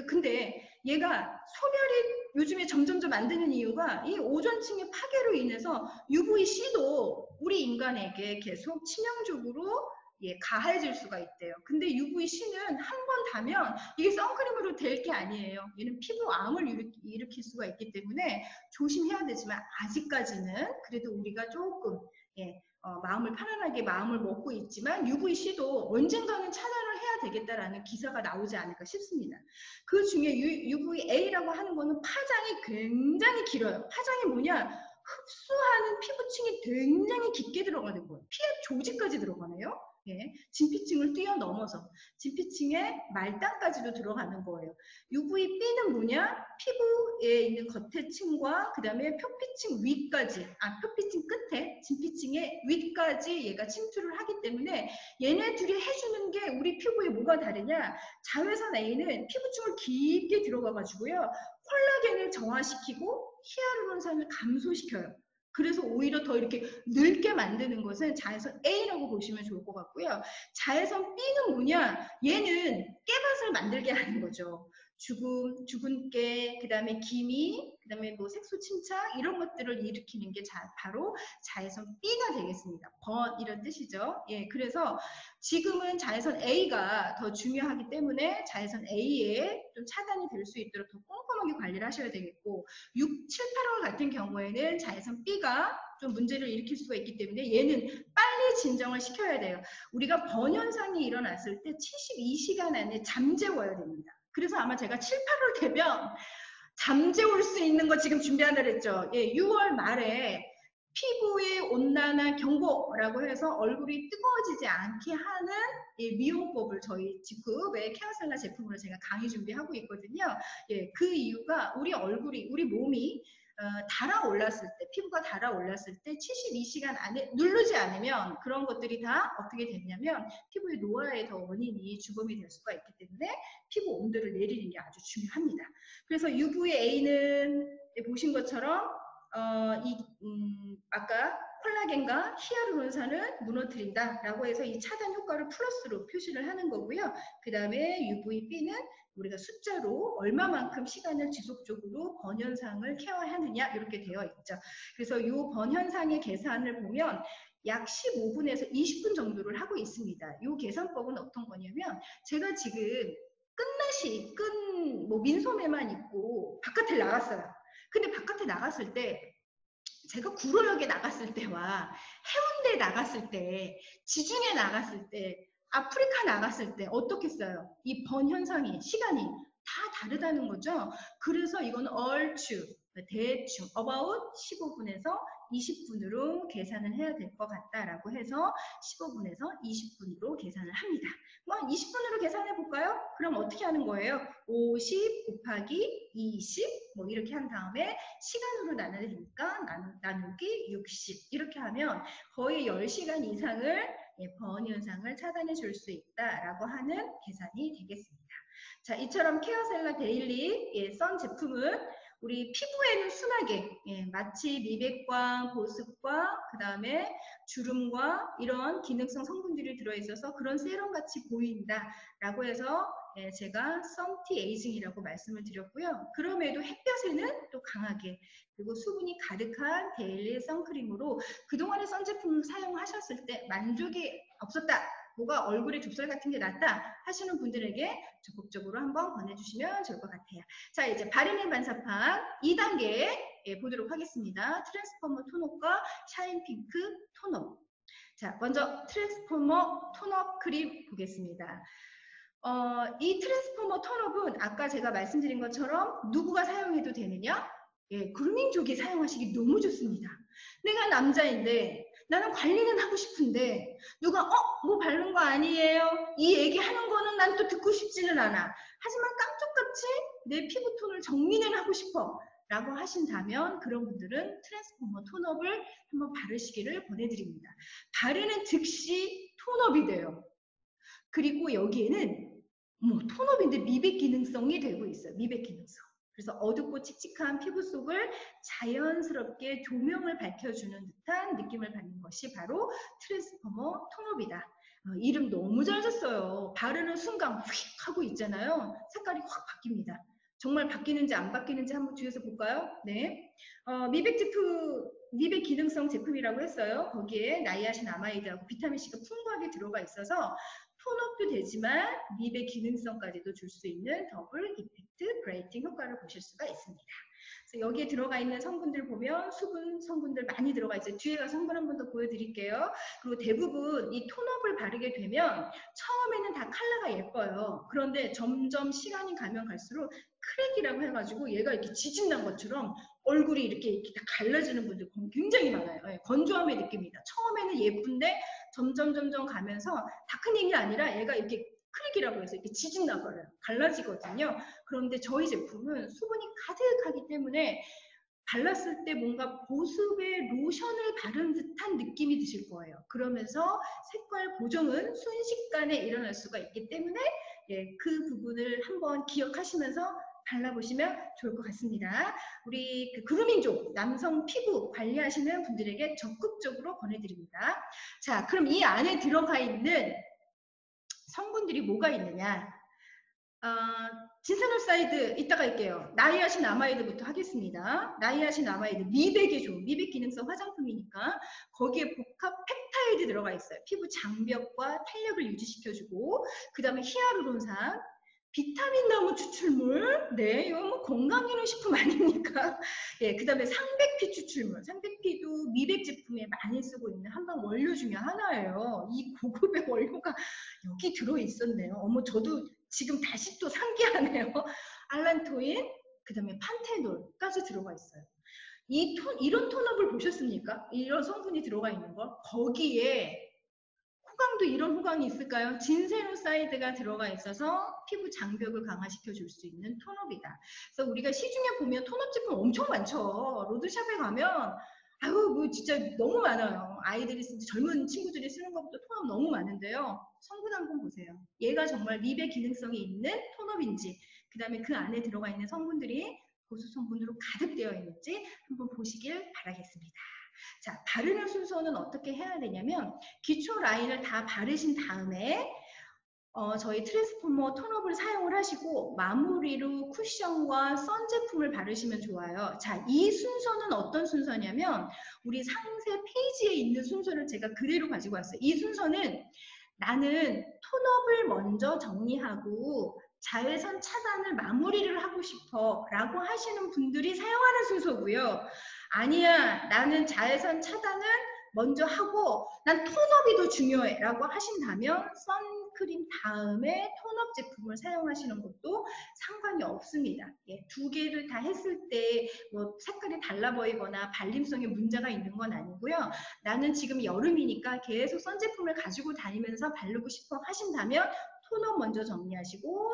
근데 얘가 소멸이 요즘에 점점점 안 되는 이유가 이 오존층의 파괴로 인해서 UVC도 우리 인간에게 계속 치명적으로 가해질 수가 있대요. 근데 UVC는 한 번 다면 이게 선크림으로 될 게 아니에요. 얘는 피부암을 일으킬 수가 있기 때문에 조심해야 되지만 아직까지는 그래도 우리가 조금 마음을 편안하게 마음을 먹고 있지만 UVC도 언젠가는 차단을 해야 되겠다라는 기사가 나오지 않을까 싶습니다. 그 중에 UVA라고 하는 거는 파장이 굉장히 길어요. 파장이 뭐냐? 흡수하는 피부층이 굉장히 깊게 들어가는 거예요. 피해 조직까지 들어가네요. 예, 진피층을 뛰어넘어서 진피층의 말단까지도 들어가는 거예요. UVB는 뭐냐? 피부에 있는 겉에 층과 그 다음에 표피층 위까지, 표피층 끝에 진피층의 위까지 얘가 침투를 하기 때문에 얘네 둘이 해주는 게 우리 피부에 뭐가 다르냐? 자외선 A는 피부층을 깊게 들어가 가지고요. 콜라겐을 정화시키고 히아루론산을 감소시켜요. 그래서 오히려 더 이렇게 늙게 만드는 것은 자외선 A라고 보시면 좋을 것 같고요. 자외선 B는 뭐냐? 얘는 깨밭을 만들게 하는 거죠. 죽은 깨, 그 다음에 기미, 그 다음에 뭐 색소 침착 이런 것들을 일으키는 게 바로 자외선 B가 되겠습니다. 번 이런 뜻이죠. 예, 그래서 지금은 자외선 A가 더 중요하기 때문에 자외선 A에 좀 차단이 될 수 있도록 더 꼼꼼하게 관리를 하셔야 되겠고 6, 7, 8월 같은 경우에는 자외선 B가 좀 문제를 일으킬 수가 있기 때문에 얘는 빨리 진정을 시켜야 돼요. 우리가 번현상이 일어났을 때 72시간 안에 잠재워야 됩니다. 그래서 아마 제가 7, 8월 되면 잠재울 수 있는 거 지금 준비한다 그랬죠. 예, 6월 말에 피부의 온난화 경고라고 해서 얼굴이 뜨거워지지 않게 하는 미용법을 저희 직급의 케어셀라 제품으로 제가 강의 준비하고 있거든요. 예, 그 이유가 우리 얼굴이, 우리 몸이 달아올랐을 때, 피부가 달아올랐을 때 72시간 안에 누르지 않으면 그런 것들이 다 어떻게 됐냐면 피부의 노화의 더 원인이 주범이 될 수가 있기 때문에 피부 온도를 내리는 게 아주 중요합니다. 그래서 UVA는 보신 것처럼 아까 콜라겐과 히아루론산을 무너뜨린다라고 해서 이 차단 효과를 플러스로 표시를 하는 거고요. 그 다음에 UVB는 우리가 숫자로 얼마만큼 시간을 지속적으로 번현상을 케어하느냐 이렇게 되어 있죠. 그래서 이 번현상의 계산을 보면 약 15분에서 20분 정도를 하고 있습니다. 이 계산법은 어떤 거냐면 제가 지금 민소매만 입고 바깥에 나갔어요. 근데 바깥에 나갔을 때 제가 구로역에 나갔을 때와 해운대 나갔을 때, 지중해 나갔을 때, 아프리카 나갔을 때 어떻겠어요? 이 번현상이 시간이 다 다르다는 거죠. 그래서 이건 얼추 대충 about 15분에서 20분으로 계산을 해야 될 것 같다라고 해서 15분에서 20분으로 계산을 합니다. 뭐 20분으로 계산해 볼까요? 그럼 어떻게 하는 거예요? 50 곱하기 20 뭐 이렇게 한 다음에 시간으로 나눠야 되니까 나누기 60 이렇게 하면 거의 10시간 이상을 번현상을 차단해 줄 수 있다라고 하는 계산이 되겠습니다. 자, 이처럼 케어셀라 데일리 선 제품은 우리 피부에는 순하게 마치 미백과 보습과 그 다음에 주름과 이런 기능성 성분들이 들어있어서 그런 세럼같이 보인다라고 해서 제가 썸티 에이징이라고 말씀을 드렸고요. 그럼에도 햇볕에는 또 강하게 그리고 수분이 가득한 데일리 선크림으로 그동안의 선 제품을 사용하셨을 때 만족이 없었다. 뭐가 얼굴에 좁쌀 같은 게 낫다 하시는 분들에게 적극적으로 한번 권해주시면 좋을 것 같아요. 자, 이제 바르는 반사판 2단계 보도록 하겠습니다. 트랜스포머 톤업과 샤인 핑크 톤업. 자, 먼저 트랜스포머 톤업 크림 보겠습니다. 이 트랜스포머 톤업은 아까 제가 말씀드린 것처럼 누구가 사용해도 되느냐? 예, 그루밍족이 사용하시기 너무 좋습니다. 내가 남자인데 나는 관리는 하고 싶은데 누가 뭐 바른 거 아니에요? 이 얘기하는 거는 난 또 듣고 싶지는 않아. 하지만 깜짝같이 내 피부톤을 정리는 하고 싶어 라고 하신다면 그런 분들은 트랜스포머 톤업을 한번 바르시기를 권해드립니다. 바르는 즉시 톤업이 돼요. 그리고 여기에는 톤업인데 미백 기능성이 되고 있어요. 미백 기능성. 그래서 어둡고 칙칙한 피부 속을 자연스럽게 조명을 밝혀주는 듯한 느낌을 받는 것이 바로 트랜스포머 톤업이다. 이름 너무 잘 졌어요. 바르는 순간 휙 하고 있잖아요. 색깔이 확 바뀝니다. 정말 바뀌는지 안 바뀌는지 한번 뒤에서 볼까요? 네. 미백 기능성 제품이라고 했어요. 거기에 나이아신아마이드하고 비타민C가 풍부하게 들어가 있어서 톤업도 되지만 미백 기능성까지도 줄 수 있는 더블 이펙트 브라이팅 효과를 보실 수가 있습니다. 그래서 여기에 들어가 있는 성분들 보면 수분 성분들 많이 들어가 있어요. 뒤에 가서 성분 한 번 더 보여드릴게요. 그리고 대부분 이 톤업을 바르게 되면 처음에는 다 컬러가 예뻐요. 그런데 점점 시간이 가면 갈수록 크랙이라고 해가지고 얘가 이렇게 지진난 것처럼 얼굴이 이렇게 다 갈라지는 분들 굉장히 많아요. 예, 건조함의 느낌입니다. 처음에는 예쁜데 점점 가면서 다크닝이 아니라 얘가 이렇게 크랙이라고 해서 이렇게 지진나버려요. 갈라지거든요. 그런데 저희 제품은 수분이 가득하기 때문에 발랐을 때 뭔가 보습의 로션을 바른 듯한 느낌이 드실 거예요. 그러면서 색깔 보정은 순식간에 일어날 수가 있기 때문에 예, 그 부분을 한번 기억하시면서 발라보시면 좋을 것 같습니다. 우리 그루밍족 남성 피부 관리하시는 분들에게 적극적으로 권해드립니다. 자, 그럼 이 안에 들어가 있는 성분들이 뭐가 있느냐? 진산올사이드 이따가 할게요. 나이아신아마이드부터 하겠습니다. 나이아신아마이드 미백에 좋은 미백 기능성 화장품이니까 거기에 복합 펩타이드 들어가 있어요. 피부 장벽과 탄력을 유지시켜주고 그 다음에 히아루론산 비타민 나무 추출물, 네, 이거 뭐 건강기능식품 아닙니까? 예, 그 다음에 상백피 추출물, 상백피도 미백 제품에 많이 쓰고 있는 한방 원료 중에 하나예요. 이 고급의 원료가 여기 들어있었네요. 어머, 저도 지금 다시 또 상기하네요. 알란토인, 그 다음에 판테놀까지 들어가 있어요. 이런 톤업을 보셨습니까? 이런 성분이 들어가 있는 거? 거기에 후광도 이런 후광이 있을까요? 진세노사이드가 들어가 있어서 피부 장벽을 강화시켜 줄 수 있는 톤업이다. 그래서 우리가 시중에 보면 톤업 제품 엄청 많죠. 로드샵에 가면 아유 뭐 진짜 너무 많아요. 아이들이 젊은 친구들이 쓰는 것부터 톤업 너무 많은데요. 성분 한번 보세요. 얘가 정말 미백 기능성이 있는 톤업인지 그 다음에 그 안에 들어가 있는 성분들이 보수 성분으로 가득 되어 있는지 한번 보시길 바라겠습니다. 자, 바르는 순서는 어떻게 해야 되냐면 기초 라인을 다 바르신 다음에 저희 트랜스포머 톤업을 사용을 하시고 마무리로 쿠션과 선 제품을 바르시면 좋아요. 자, 이 순서는 어떤 순서냐면 우리 상세 페이지에 있는 순서를 제가 그대로 가지고 왔어요. 이 순서는 나는 톤업을 먼저 정리하고 자외선 차단을 마무리를 하고 싶어 라고 하시는 분들이 사용하는 순서고요. 아니야, 나는 자외선 차단은 먼저 하고 난 톤업이 더 중요해 라고 하신다면 선크림 다음에 톤업 제품을 사용하시는 것도 상관이 없습니다. 예, 두 개를 다 했을 때 뭐 색깔이 달라 보이거나 발림성에 문제가 있는 건 아니고요. 나는 지금 여름이니까 계속 선 제품을 가지고 다니면서 바르고 싶어 하신다면 톤업 먼저 정리하시고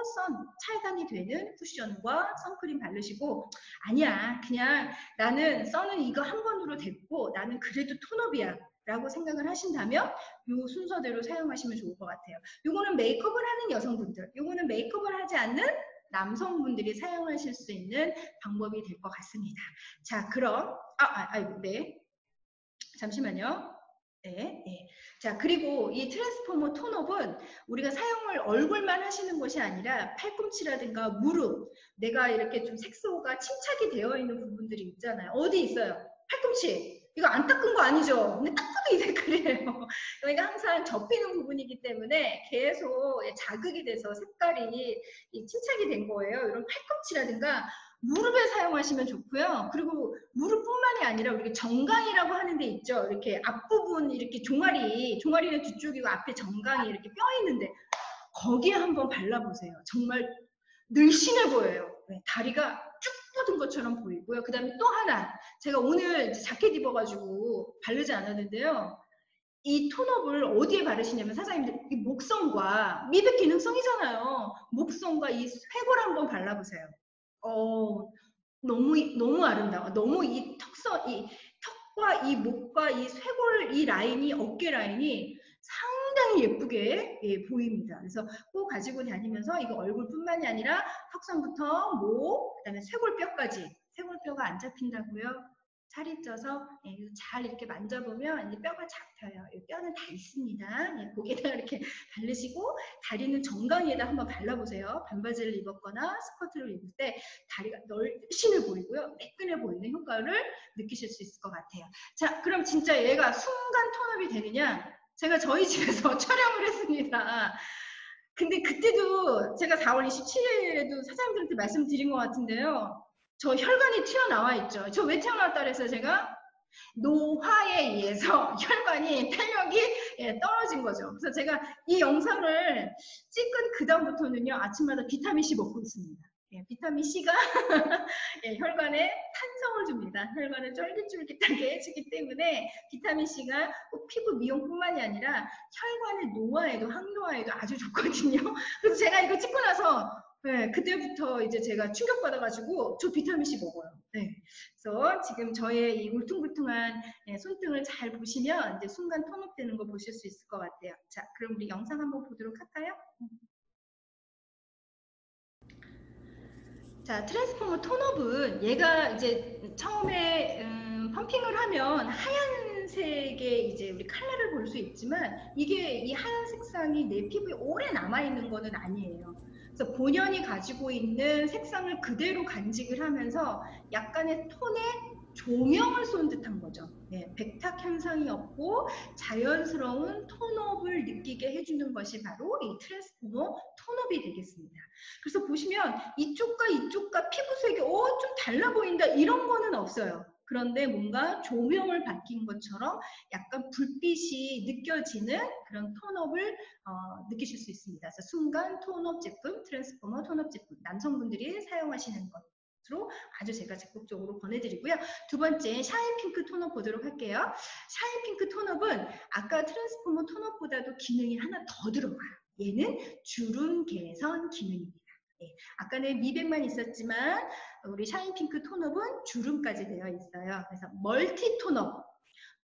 차단이 되는 쿠션과 선크림 바르시고 아니야 그냥 나는 선은 이거 한 번으로 됐고 나는 그래도 톤업이야 라고 생각을 하신다면 이 순서대로 사용하시면 좋을 것 같아요. 요거는 메이크업을 하는 여성분들, 요거는 메이크업을 하지 않는 남성분들이 사용하실 수 있는 방법이 될 것 같습니다. 자, 그럼 아이고 네 잠시만요. 네, 네. 자, 그리고 이 트랜스포머 톤업은 우리가 사용을 얼굴만 하시는 것이 아니라 팔꿈치라든가 무릎, 내가 이렇게 좀 색소가 침착이 되어 있는 부분들이 있잖아요. 어디 있어요? 팔꿈치. 이거 안 닦은 거 아니죠? 근데 딱 봐도 이 색깔이에요. 그러니까 항상 약간 접히는 부분이기 때문에 계속 자극이 돼서 색깔이 침착이 된 거예요. 이런 팔꿈치라든가 무릎에 사용하시면 좋고요. 그리고 무릎뿐만이 아니라 우리가 정강이라고 하는 데 있죠. 이렇게 앞부분 이렇게 종아리는 뒤쪽이고 앞에 정강이 이렇게 뼈 있는데 거기에 한번 발라보세요. 정말 늘씬해 보여요. 네, 다리가 쭉 뻗은 것처럼 보이고요. 그 다음에 또 하나, 제가 오늘 이제 자켓 입어가지고 바르지 않았는데요. 이 톤업을 어디에 바르시냐면 사장님들 이 목선과 미백 기능성이잖아요. 목선과 이 쇄골 한번 발라보세요. 너무 아름다워. 너무 이 턱과 이 목과 이 쇄골 이 라인이 어깨 라인이 상당히 예쁘게 보입니다. 그래서 꼭 가지고 다니면서 이거 얼굴뿐만이 아니라 턱선부터 목, 그다음에 쇄골뼈까지 쇄골뼈가 안 잡힌다고요. 살이 쪄서 잘 이렇게 만져보면 이제 뼈가 잡혀요. 뼈는 다 있습니다. 고개에다가 이렇게 바르시고 다리는 정강이에다 한번 발라보세요. 반바지를 입었거나 스커트를 입을 때 다리가 널씬해 보이고요. 매끈해 보이는 효과를 느끼실 수 있을 것 같아요. 자, 그럼 진짜 얘가 순간 톤업이 되느냐? 제가 저희 집에서 촬영을 했습니다. 근데 그때도 제가 4월 27일에도 사장님들한테 말씀드린 것 같은데요. 저 혈관이 튀어나와 있죠. 저 왜 튀어나왔다 그랬어요, 제가? 노화에 의해서 혈관이 탄력이 떨어진 거죠. 그래서 제가 이 영상을 찍은 그 다음부터는요, 아침마다 비타민C 먹고 있습니다. 비타민C가 혈관에 탄성을 줍니다. 혈관을 쫄깃쫄깃하게 해주기 때문에 비타민C가 꼭 피부 미용뿐만이 아니라 혈관의 노화에도 항노화에도 아주 좋거든요. 그래서 제가 이거 찍고 나서 그때부터 이제 제가 충격받아가지고 저 비타민C 먹어요. 그래서 지금 저의 이 울퉁불퉁한 손등을 잘 보시면 이제 순간 톤업되는 거 보실 수 있을 것 같아요. 자, 그럼 우리 영상 한번 보도록 할까요? 자, 트랜스포머 톤업은 얘가 이제 처음에 펌핑을 하면 하얀색의 이제 우리 컬러를 볼 수 있지만 이게 이 하얀 색상이 내 피부에 오래 남아있는 거는 아니에요. 그래서 본연이 가지고 있는 색상을 그대로 간직을 하면서 약간의 톤의 조명을 쏜 듯한 거죠. 백탁 현상이 없고 자연스러운 톤업을 느끼게 해주는 것이 바로 이 트랜스포머 톤업이 되겠습니다. 그래서 보시면 이쪽과 이쪽과 피부색이 좀 달라 보인다 이런 거는 없어요. 그런데 뭔가 조명을 받긴 것처럼 약간 불빛이 느껴지는 그런 톤업을 느끼실 수 있습니다. 그래서 순간 톤업 제품, 트랜스포머 톤업 제품, 남성분들이 사용하시는 것으로 아주 제가 적극적으로 권해드리고요. 두 번째, 샤인 핑크 톤업 보도록 할게요. 샤인 핑크 톤업은 아까 트랜스포머 톤업보다도 기능이 하나 더 들어가요. 얘는 주름 개선 기능입니다. 아까는 미백만 있었지만 우리 샤인 핑크 톤업은 주름까지 되어 있어요. 그래서 멀티 톤업,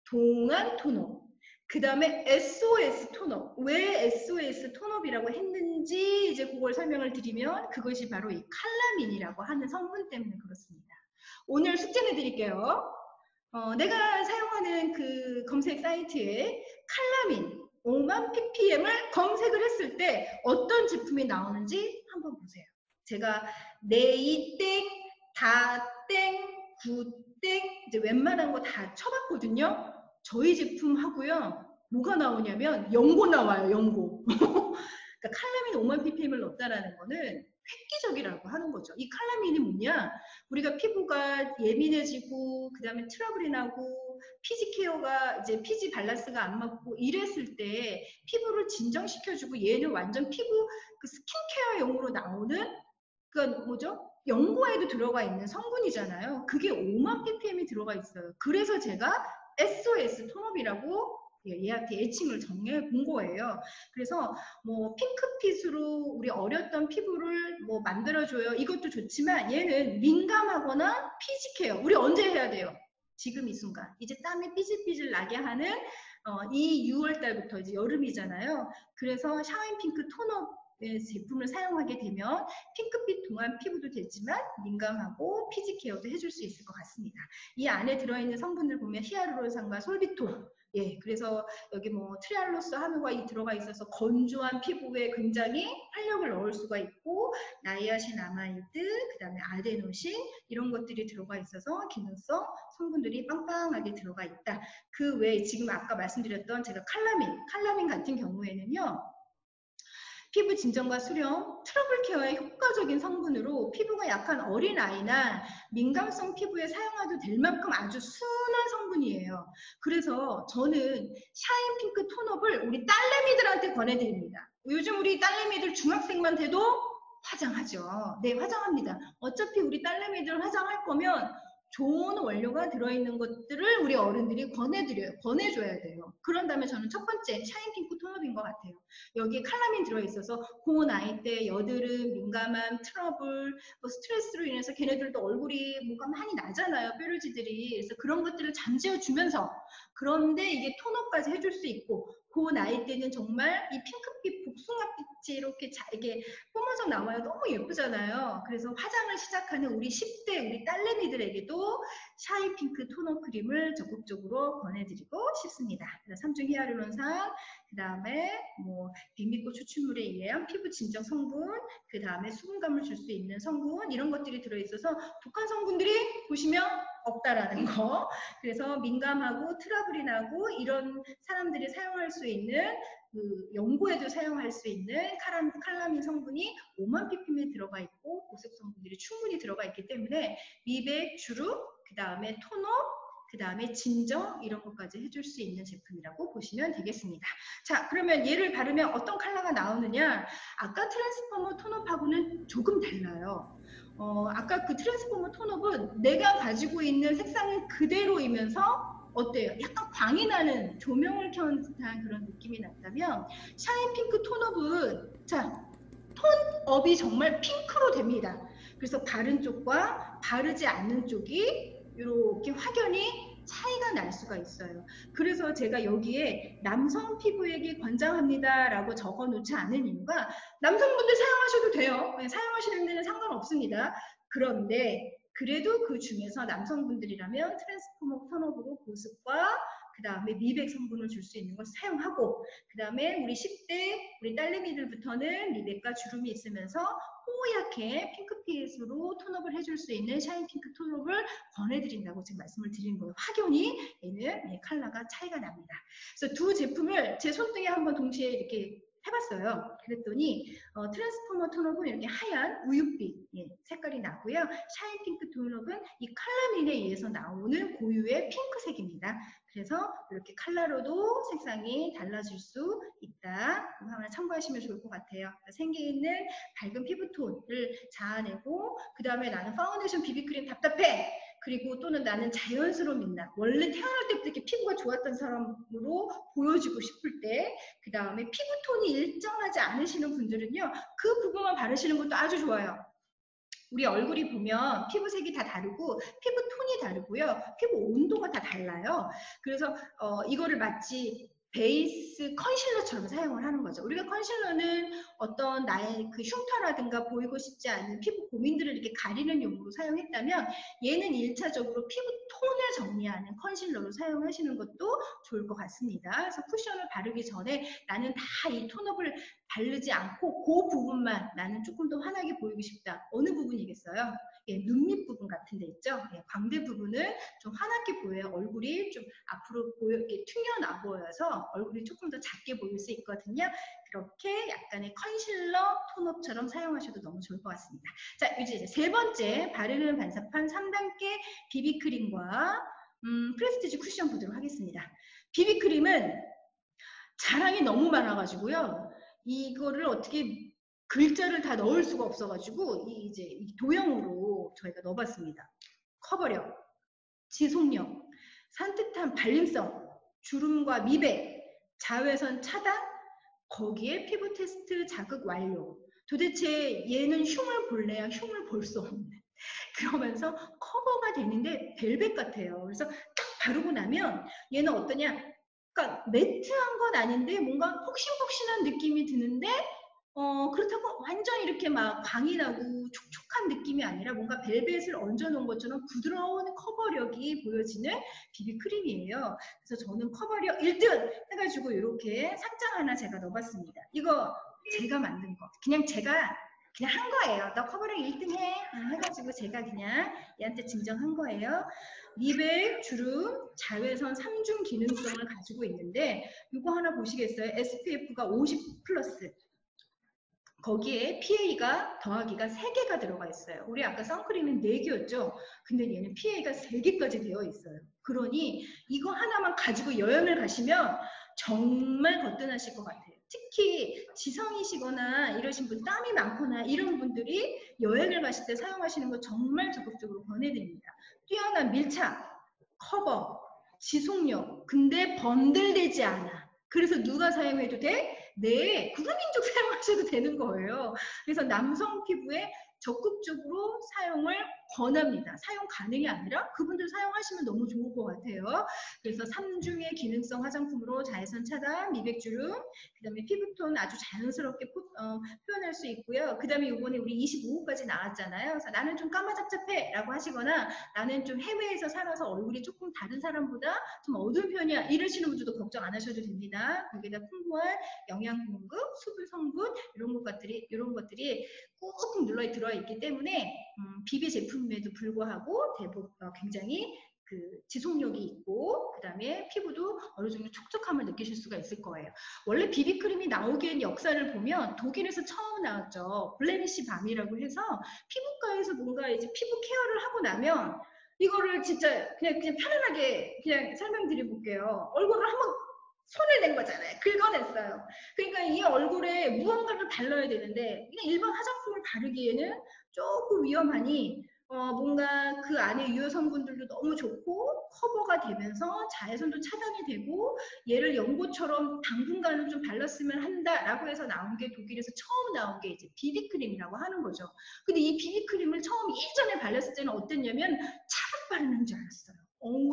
동안 톤업, 그 다음에 SOS 톤업. 왜 SOS 톤업이라고 했는지 이제 그걸 설명을 드리면 그것이 바로 이 칼라민이라고 하는 성분 때문에 그렇습니다. 오늘 숙제 내드릴게요. 내가 사용하는 그 검색 사이트에 칼라민 5만 ppm을 검색을 했을 때 어떤 제품이 나오는지 한번 보세요. 제가 네이땡, 다땡, 구땡 이제 웬만한 거 다 쳐봤거든요. 저희 제품하고요. 뭐가 나오냐면 연고 나와요. 연고. 그러니까 칼라민 5만 ppm을 넣었다라는 거는 획기적이라고 하는 거죠. 이 칼라민이 뭐냐? 우리가 피부가 예민해지고 그 다음에 트러블이 나고 피지 케어가 이제 피지 밸런스가 안 맞고 이랬을 때 피부를 진정시켜주고 얘는 완전 피부 그 스킨케어용으로 나오는 그건 뭐죠? 연고에도 들어가 있는 성분이잖아요. 그게 5만 ppm이 들어가 있어요. 그래서 제가 SOS 톤업이라고 얘한테 애칭을 정해 본 거예요. 그래서 뭐 핑크빛으로 우리 어렸던 피부를 뭐 만들어줘요. 이것도 좋지만 얘는 민감하거나 피지 케어. 우리 언제 해야 돼요? 지금 이 순간. 이제 땀이 삐질삐질 나게 하는 이 6월 달부터 이제 여름이잖아요. 그래서 샤인 핑크 톤업 제품을 사용하게 되면 핑크빛 동안 피부도 되지만 민감하고 피지 케어도 해줄 수 있을 것 같습니다. 이 안에 들어있는 성분들 보면 히아루론산과 솔비톨, 예, 그래서 여기 뭐 트리알로스 함유가 들어가 있어서 건조한 피부에 굉장히 활력을 넣을 수가 있고, 나이아신아마이드, 그 다음에 아데노신 이런 것들이 들어가 있어서 기능성 성분들이 빵빵하게 들어가 있다. 그 외에 지금 아까 말씀드렸던 제가 칼라민 같은 경우에는요, 피부 진정과 수령, 트러블 케어에 효과적인 성분으로 피부가 약한 어린아이나 민감성 피부에 사용해도 될 만큼 아주 순한 성분이에요. 그래서 저는 샤인 핑크 톤업을 우리 딸내미들한테 권해드립니다. 요즘 우리 딸내미들 중학생만 돼도 화장하죠. 네, 화장합니다. 어차피 우리 딸내미들 화장할 거면 좋은 원료가 들어있는 것들을 우리 어른들이 권해줘야 돼요. 그런 다음에 저는 첫 번째 샤인 핑크 톤업인 것 같아요. 여기에 칼라민 들어있어서 고 나이 때 여드름, 민감함, 트러블, 뭐 스트레스로 인해서 걔네들도 얼굴이 뭔가 많이 나잖아요. 뾰루지들이. 그래서 그런 것들을 잠재워주면서, 그런데 이게 톤업까지 해줄 수 있고, 그 나이 때는 정말 이 핑크빛 복숭아빛이 이렇게 이게 뿜어져 나와요. 너무 예쁘잖아요. 그래서 화장을 시작하는 우리 10대 우리 딸내미들에게도 샤인 핑크 토너 크림을 적극적으로 권해드리고 싶습니다. 삼중 히아루론산, 그 다음에 뭐 백미꽃 추출물에 의한 피부 진정 성분, 그 다음에 수분감을 줄 수 있는 성분, 이런 것들이 들어있어서 독한 성분들이 보시면 없다라는 거. 그래서 민감하고 트러블이 나고 이런 사람들이 사용할 수 있는, 그 연고에도 사용할 수 있는 칼라민 성분이 5만 ppm에 들어가 있고 보습 성분들이 충분히 들어가 있기 때문에 미백, 주름, 그 다음에 토너, 그 다음에 진정, 이런 것까지 해줄 수 있는 제품이라고 보시면 되겠습니다. 자, 그러면 얘를 바르면 어떤 컬러가 나오느냐? 아까 트랜스포머 톤업하고는 조금 달라요. 아까 그 트랜스포머 톤업은 내가 가지고 있는 색상은 그대로이면서 어때요? 약간 광이 나는, 조명을 켠 듯한 그런 느낌이 났다면, 샤인 핑크 톤업은, 자, 톤업이 정말 핑크로 됩니다. 그래서 바른 쪽과 바르지 않는 쪽이 이렇게 확연히 차이가 날 수가 있어요. 그래서 제가 여기에 남성 피부에게 권장합니다 라고 적어 놓지 않은 이유가, 남성분들 사용하셔도 돼요. 사용하시는 데는 상관없습니다. 그런데 그래도 그 중에서 남성분들이라면 트랜스포머 톤업으로 보습과 그 다음에 미백 성분을 줄 수 있는 걸 사용하고, 그 다음에 우리 10대 우리 딸내미들부터는 미백과 주름이 있으면서 뽀얗게 핑크빛으로 톤업을 해줄 수 있는 샤인 핑크 톤업을 권해드린다고 지금 말씀을 드리는 거예요. 확연히 얘는 컬러가 차이가 납니다. 그래서 두 제품을 제 손등에 한번 동시에 이렇게 해봤어요. 그랬더니 트랜스포머 톤업은 이렇게 하얀 우윳빛 색깔이 나고요. 샤인 핑크 톤업은 이 칼라민에 의해서 나오는 고유의 핑크색입니다. 그래서 이렇게 컬러로도 색상이 달라질 수 있다. 하나 참고하시면 좋을 것 같아요. 생기 있는 밝은 피부톤을 자아내고, 그 다음에 나는 파운데이션 비비크림 답답해. 그리고 또는 나는 자연스러운 민낯, 원래 태어날 때부터 이렇게 피부가 좋았던 사람으로 보여지고 싶을 때, 그 다음에 피부톤이 일정하지 않으시는 분들은요, 그 부분만 바르시는 것도 아주 좋아요. 우리 얼굴이 보면 피부색이 다 다르고 피부 톤이 다르고요. 피부 온도가 다 달라요. 그래서 이거를 마치 베이스 컨실러처럼 사용을 하는 거죠. 우리가 컨실러는 어떤 나의 그 흉터라든가 보이고 싶지 않은 피부 고민들을 이렇게 가리는 용으로 사용했다면, 얘는 1차적으로 피부 톤을 정리하는 컨실러로 사용하시는 것도 좋을 것 같습니다. 그래서 쿠션을 바르기 전에 나는 다 이 톤업을 바르지 않고 그 부분만 나는 조금 더 환하게 보이고 싶다. 어느 부분이겠어요? 예, 눈밑 부분 같은 데 있죠? 예, 광대 부분은 좀 환하게 보여요. 얼굴이 좀 앞으로 이렇게 튕겨나 보여서 얼굴이 조금 더 작게 보일 수 있거든요. 그렇게 약간의 컨실러 톤업처럼 사용하셔도 너무 좋을 것 같습니다. 자, 이제 세 번째 바르는 반사판 3단계 비비크림과 프레스티지 쿠션 보도록 하겠습니다. 비비크림은 자랑이 너무 많아가지고요. 이거를 어떻게 글자를 다 넣을 수가 없어가지고 이제 도형으로 저희가 넣어봤습니다. 커버력, 지속력, 산뜻한 발림성, 주름과 미백, 자외선 차단, 거기에 피부 테스트 자극 완료. 도대체 얘는 흉을 볼래야 흉을 볼 수 없는, 그러면서 커버가 되는데 벨벳 같아요. 그래서 딱 바르고 나면 얘는 어떠냐, 그러니까 매트한 건 아닌데 뭔가 폭신폭신한 느낌이 드는데 그렇다고 완전 이렇게 막 광이 나고 촉촉한 느낌이 아니라 뭔가 벨벳을 얹어놓은 것처럼 부드러운 커버력이 보여지는 비비크림이에요. 그래서 저는 커버력 1등 해가지고 이렇게 상장 하나 제가 넣어봤습니다. 이거 제가 만든 거. 그냥 한 거예요. 너 커버력 1등 해. 해가지고 제가 그냥 얘한테 증정한 거예요. 미백, 주름, 자외선 3중 기능성을 가지고 있는데 이거 하나 보시겠어요? SPF가 50 플러스. 거기에 PA가 더하기가 3개가 들어가 있어요. 우리 아까 선크림은 4개였죠? 근데 얘는 PA가 3개까지 되어 있어요. 그러니 이거 하나만 가지고 여행을 가시면 정말 거뜬하실 것 같아요. 특히 지성이시거나 이러신 분, 땀이 많거나 이런 분들이 여행을 가실 때 사용하시는 거 정말 적극적으로 권해드립니다. 뛰어난 밀착, 커버, 지속력, 근데 번들되지 않아. 그래서 누가 사용해도 돼? 네, 구루민족 사용하셔도 되는 거예요. 그래서 남성 피부에 적극적으로 사용을 권합니다. 사용 가능이 아니라 그분들 사용하시면 너무 좋을 것 같아요. 그래서 3중의 기능성 화장품으로 자외선 차단, 미백주름, 그 다음에 피부톤 아주 자연스럽게 표현할 수 있고요. 그 다음에 이번에 우리 25호까지 나왔잖아요. 그래서 나는 좀 까마잡잡해 라고 하시거나 나는 좀 해외에서 살아서 얼굴이 조금 다른 사람보다 좀 어두운 편이야 이러시는 분들도 걱정 안 하셔도 됩니다. 거기다 풍부한 영양 공급, 수분 성분 이런 것들이 꾹꾹 눌러 들어 있기 때문에 비비 제품임에도 불구하고 굉장히 그 지속력이 있고 그 다음에 피부도 어느 정도 촉촉함을 느끼실 수가 있을 거예요. 원래 비비크림이 나오기엔 역사를 보면 독일에서 처음 나왔죠. 블레미쉬 밤이라고 해서 피부과에서 뭔가 이제 피부 케어를 하고 나면 이거를 진짜 그냥 편안하게 그냥 설명드려 볼게요. 얼굴을 한번 손을 댄 거잖아요. 긁어냈어요. 그러니까 이 얼굴에 무언가를 발라야 되는데 그냥 일반 화장품을 바르기에는 조금 위험하니 뭔가 그 안에 유효 성분들도 너무 좋고 커버가 되면서 자외선도 차단이 되고 얘를 연고처럼 당분간은 좀 발랐으면 한다라고 해서 나온 게 독일에서 처음 나온 게 이제 비비크림이라고 하는 거죠. 근데 이 비비크림을 처음 이전에 발랐을 때는 어땠냐면 차갑 바르는 줄 알았어요.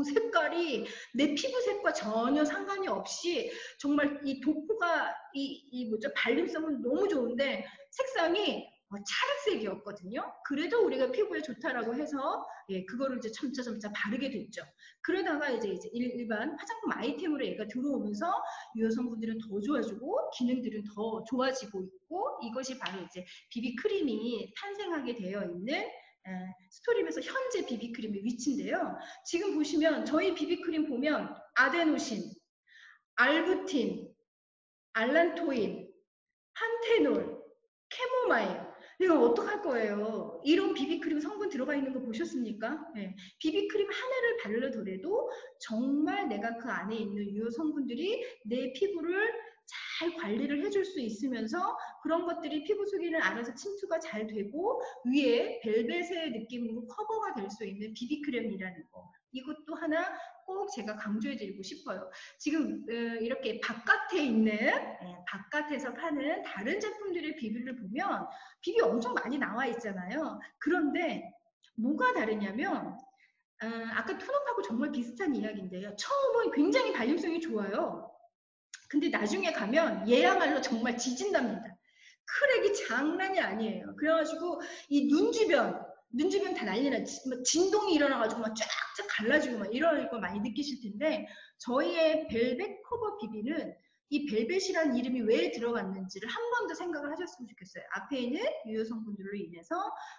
색깔이 내 피부색과 전혀 상관이 없이 정말 이 도포가 발림성은 너무 좋은데 색상이 차록색이었거든요. 그래도 우리가 피부에 좋다라고 해서 그거를 이제 점차 바르게 됐죠. 그러다가 이제 일반 화장품 아이템으로 얘가 들어오면서 유효 성분들은 더 좋아지고 기능들은 더 좋아지고 있고 이것이 바로 이제 비비크림이 탄생하게 되어 있는 스토림에서 현재 비비크림의 위치인데요. 지금 보시면 저희 비비크림 보면 아데노신, 알부틴, 알란토인, 판테놀, 캐모마일 이거 어떡할 거예요? 이런 비비크림 성분 들어가 있는 거 보셨습니까? 네. 비비크림 하나를 바르더라도 정말 내가 그 안에 있는 유효 성분들이 내 피부를 잘 관리를 해줄 수 있으면서 그런 것들이 피부 속에는 알아서 침투가 잘 되고 위에 벨벳의 느낌으로 커버가 될 수 있는 비비크림이라는 거. 이것도 하나 꼭 제가 강조해드리고 싶어요. 지금 이렇게 바깥에 있는 바깥에서 파는 다른 제품들의 비비를 보면 비비 엄청 많이 나와 있잖아요. 그런데 뭐가 다르냐면 아까 톤업하고 정말 비슷한 이야기인데요. 처음은 굉장히 발림성이 좋아요. 근데 나중에 가면 얘야말로 정말 지진답니다. 크랙이 장난이 아니에요. 그래가지고 이 눈 주변 다 난리나 진동이 일어나가지고 막 쫙쫙 갈라지고 막 이런 걸 많이 느끼실 텐데 저희의 벨벳 커버 비비는 이 벨벳이라는 이름이 왜 들어갔는지를 한 번 더 생각을 하셨으면 좋겠어요. 앞에 있는 유효 성분들로 인해서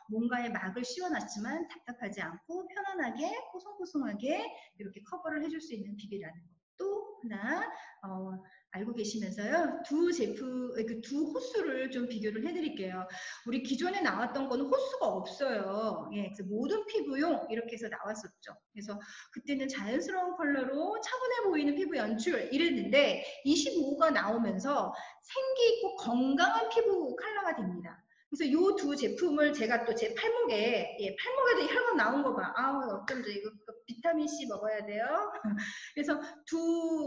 뭔가의 막을 씌워놨지만 답답하지 않고 편안하게 뽀송뽀송하게 이렇게 커버를 해줄 수 있는 비비라는 거. 또 하나 알고 계시면서요. 두 호수를 좀 비교를 해드릴게요. 우리 기존에 나왔던 거는 호수가 없어요. 그래서 모든 피부용 이렇게 해서 나왔었죠. 그래서 그때는 자연스러운 컬러로 차분해 보이는 피부 연출 이랬는데 25호가 나오면서 생기 있고 건강한 피부 컬러가 됩니다. 그래서 이 두 제품을 제가 또 제 팔목에도 혈관 나온 거 봐. 어쩐지 이거 비타민C 먹어야 돼요. 그래서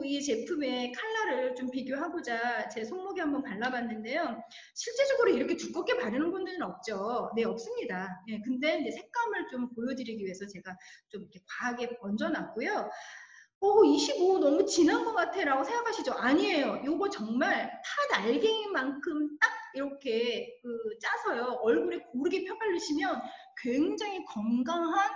이 제품의 컬러를 좀 비교하고자 제 손목에 한번 발라봤는데요. 실제적으로 이렇게 두껍게 바르는 분들은 없죠. 네, 없습니다. 근데 이제 색감을 좀 보여드리기 위해서 제가 좀 이렇게 과하게 얹어놨고요. 25 너무 진한 것 같아 라고 생각하시죠? 아니에요. 요거 정말 팥 알갱이만큼 딱 이렇게 짜서요 얼굴에 고르게 펴바르시면 굉장히 건강한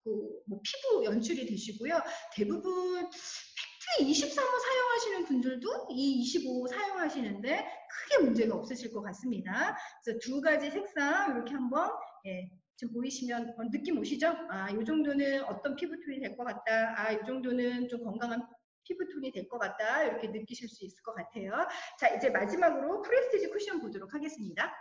뭐 피부 연출이 되시고요. 대부분 팩트 23호 사용하시는 분들도 이 25호 사용하시는데 크게 문제가 없으실 것 같습니다. 그래서 두 가지 색상 이렇게 한번 지금 보이시면 느낌 오시죠? 아, 이 정도는 어떤 피부톤이 될 것 같다. 아, 이 정도는 좀 건강한 피부톤이 될 것 같다. 이렇게 느끼실 수 있을 것 같아요. 자, 이제 마지막으로 프레스티지 쿠션 보도록 하겠습니다.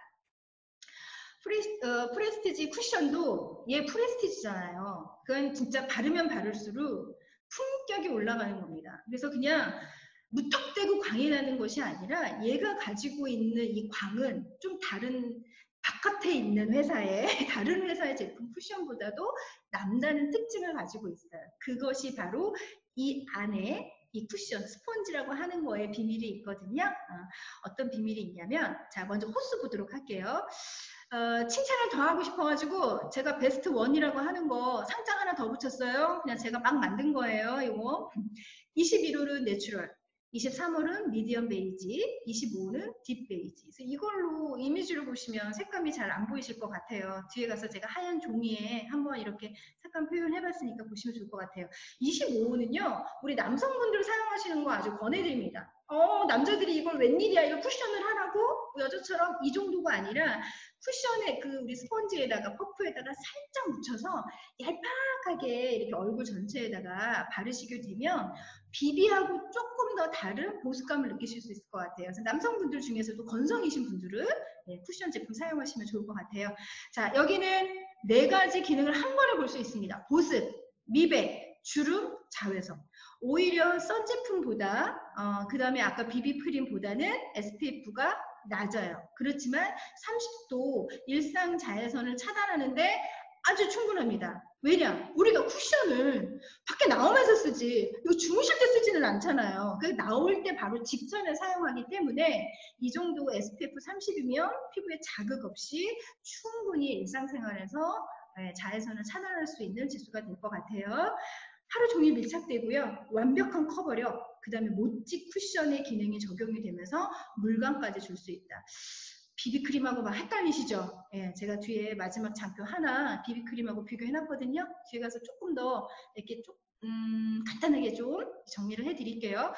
프레스티지 쿠션도 얘 프레스티지잖아요. 그건 진짜 바르면 바를수록 품격이 올라가는 겁니다. 그래서 그냥 무턱대고 광이 나는 것이 아니라 얘가 가지고 있는 이 광은 좀 다른 바깥에 있는 회사의 다른 회사의 제품 쿠션보다도 남다른 특징을 가지고 있어요. 그것이 바로 이 안에 이 쿠션 스펀지라고 하는 거에 비밀이 있거든요. 어떤 비밀이 있냐면 자 먼저 호수 보도록 할게요. 칭찬을 더 하고 싶어가지고 제가 베스트 1이라고 하는 거 상장 하나 더 붙였어요. 그냥 제가 막 만든 거예요. 이거 21홀은 내추럴, 23홀은 미디엄 베이지, 25홀은 딥 베이지. 그래서 이걸로 이미지로 보시면 색감이 잘 안 보이실 것 같아요. 뒤에 가서 제가 하얀 종이에 한번 이렇게 색감 표현해봤으니까 보시면 좋을 것 같아요. 25호는요, 우리 남성분들 사용하시는 거 아주 권해드립니다. 남자들이 이걸 웬일이야, 이거 쿠션을 하라고? 여자처럼 이 정도가 아니라 쿠션에 우리 스펀지에다가 퍼프에다가 살짝 묻혀서 얄팍하게 이렇게 얼굴 전체에다가 바르시게 되면 비비하고 조금 더 다른 보습감을 느끼실 수 있을 것 같아요. 그래서 남성분들 중에서도 건성이신 분들은 쿠션 제품 사용하시면 좋을 것 같아요. 자, 여기는 4가지 기능을 한 번에 볼 수 있습니다. 보습, 미백, 주름, 자외선. 오히려 선 제품보다 그 다음에 아까 비비크림보다는 SPF가 낮아요. 그렇지만 30도 일상 자외선을 차단하는데 아주 충분합니다. 왜냐? 우리가 쿠션을 밖에 나오면서 쓰지 이거 주무실 때 쓰지는 않잖아요. 그래서 나올 때 바로 직전에 사용하기 때문에 이 정도 SPF 30이면 피부에 자극 없이 충분히 일상생활에서 자외선을 차단할 수 있는 지수가 될 것 같아요. 하루 종일 밀착되고요. 완벽한 커버력, 그 다음에 모찌 쿠션의 기능이 적용이 되면서 물감까지 줄 수 있다. 비비크림하고 막 헷갈리시죠? 예, 제가 뒤에 마지막 장표 하나 비비크림하고 비교해놨거든요. 뒤에 가서 조금 더 이렇게 간단하게 좀 정리를 해드릴게요.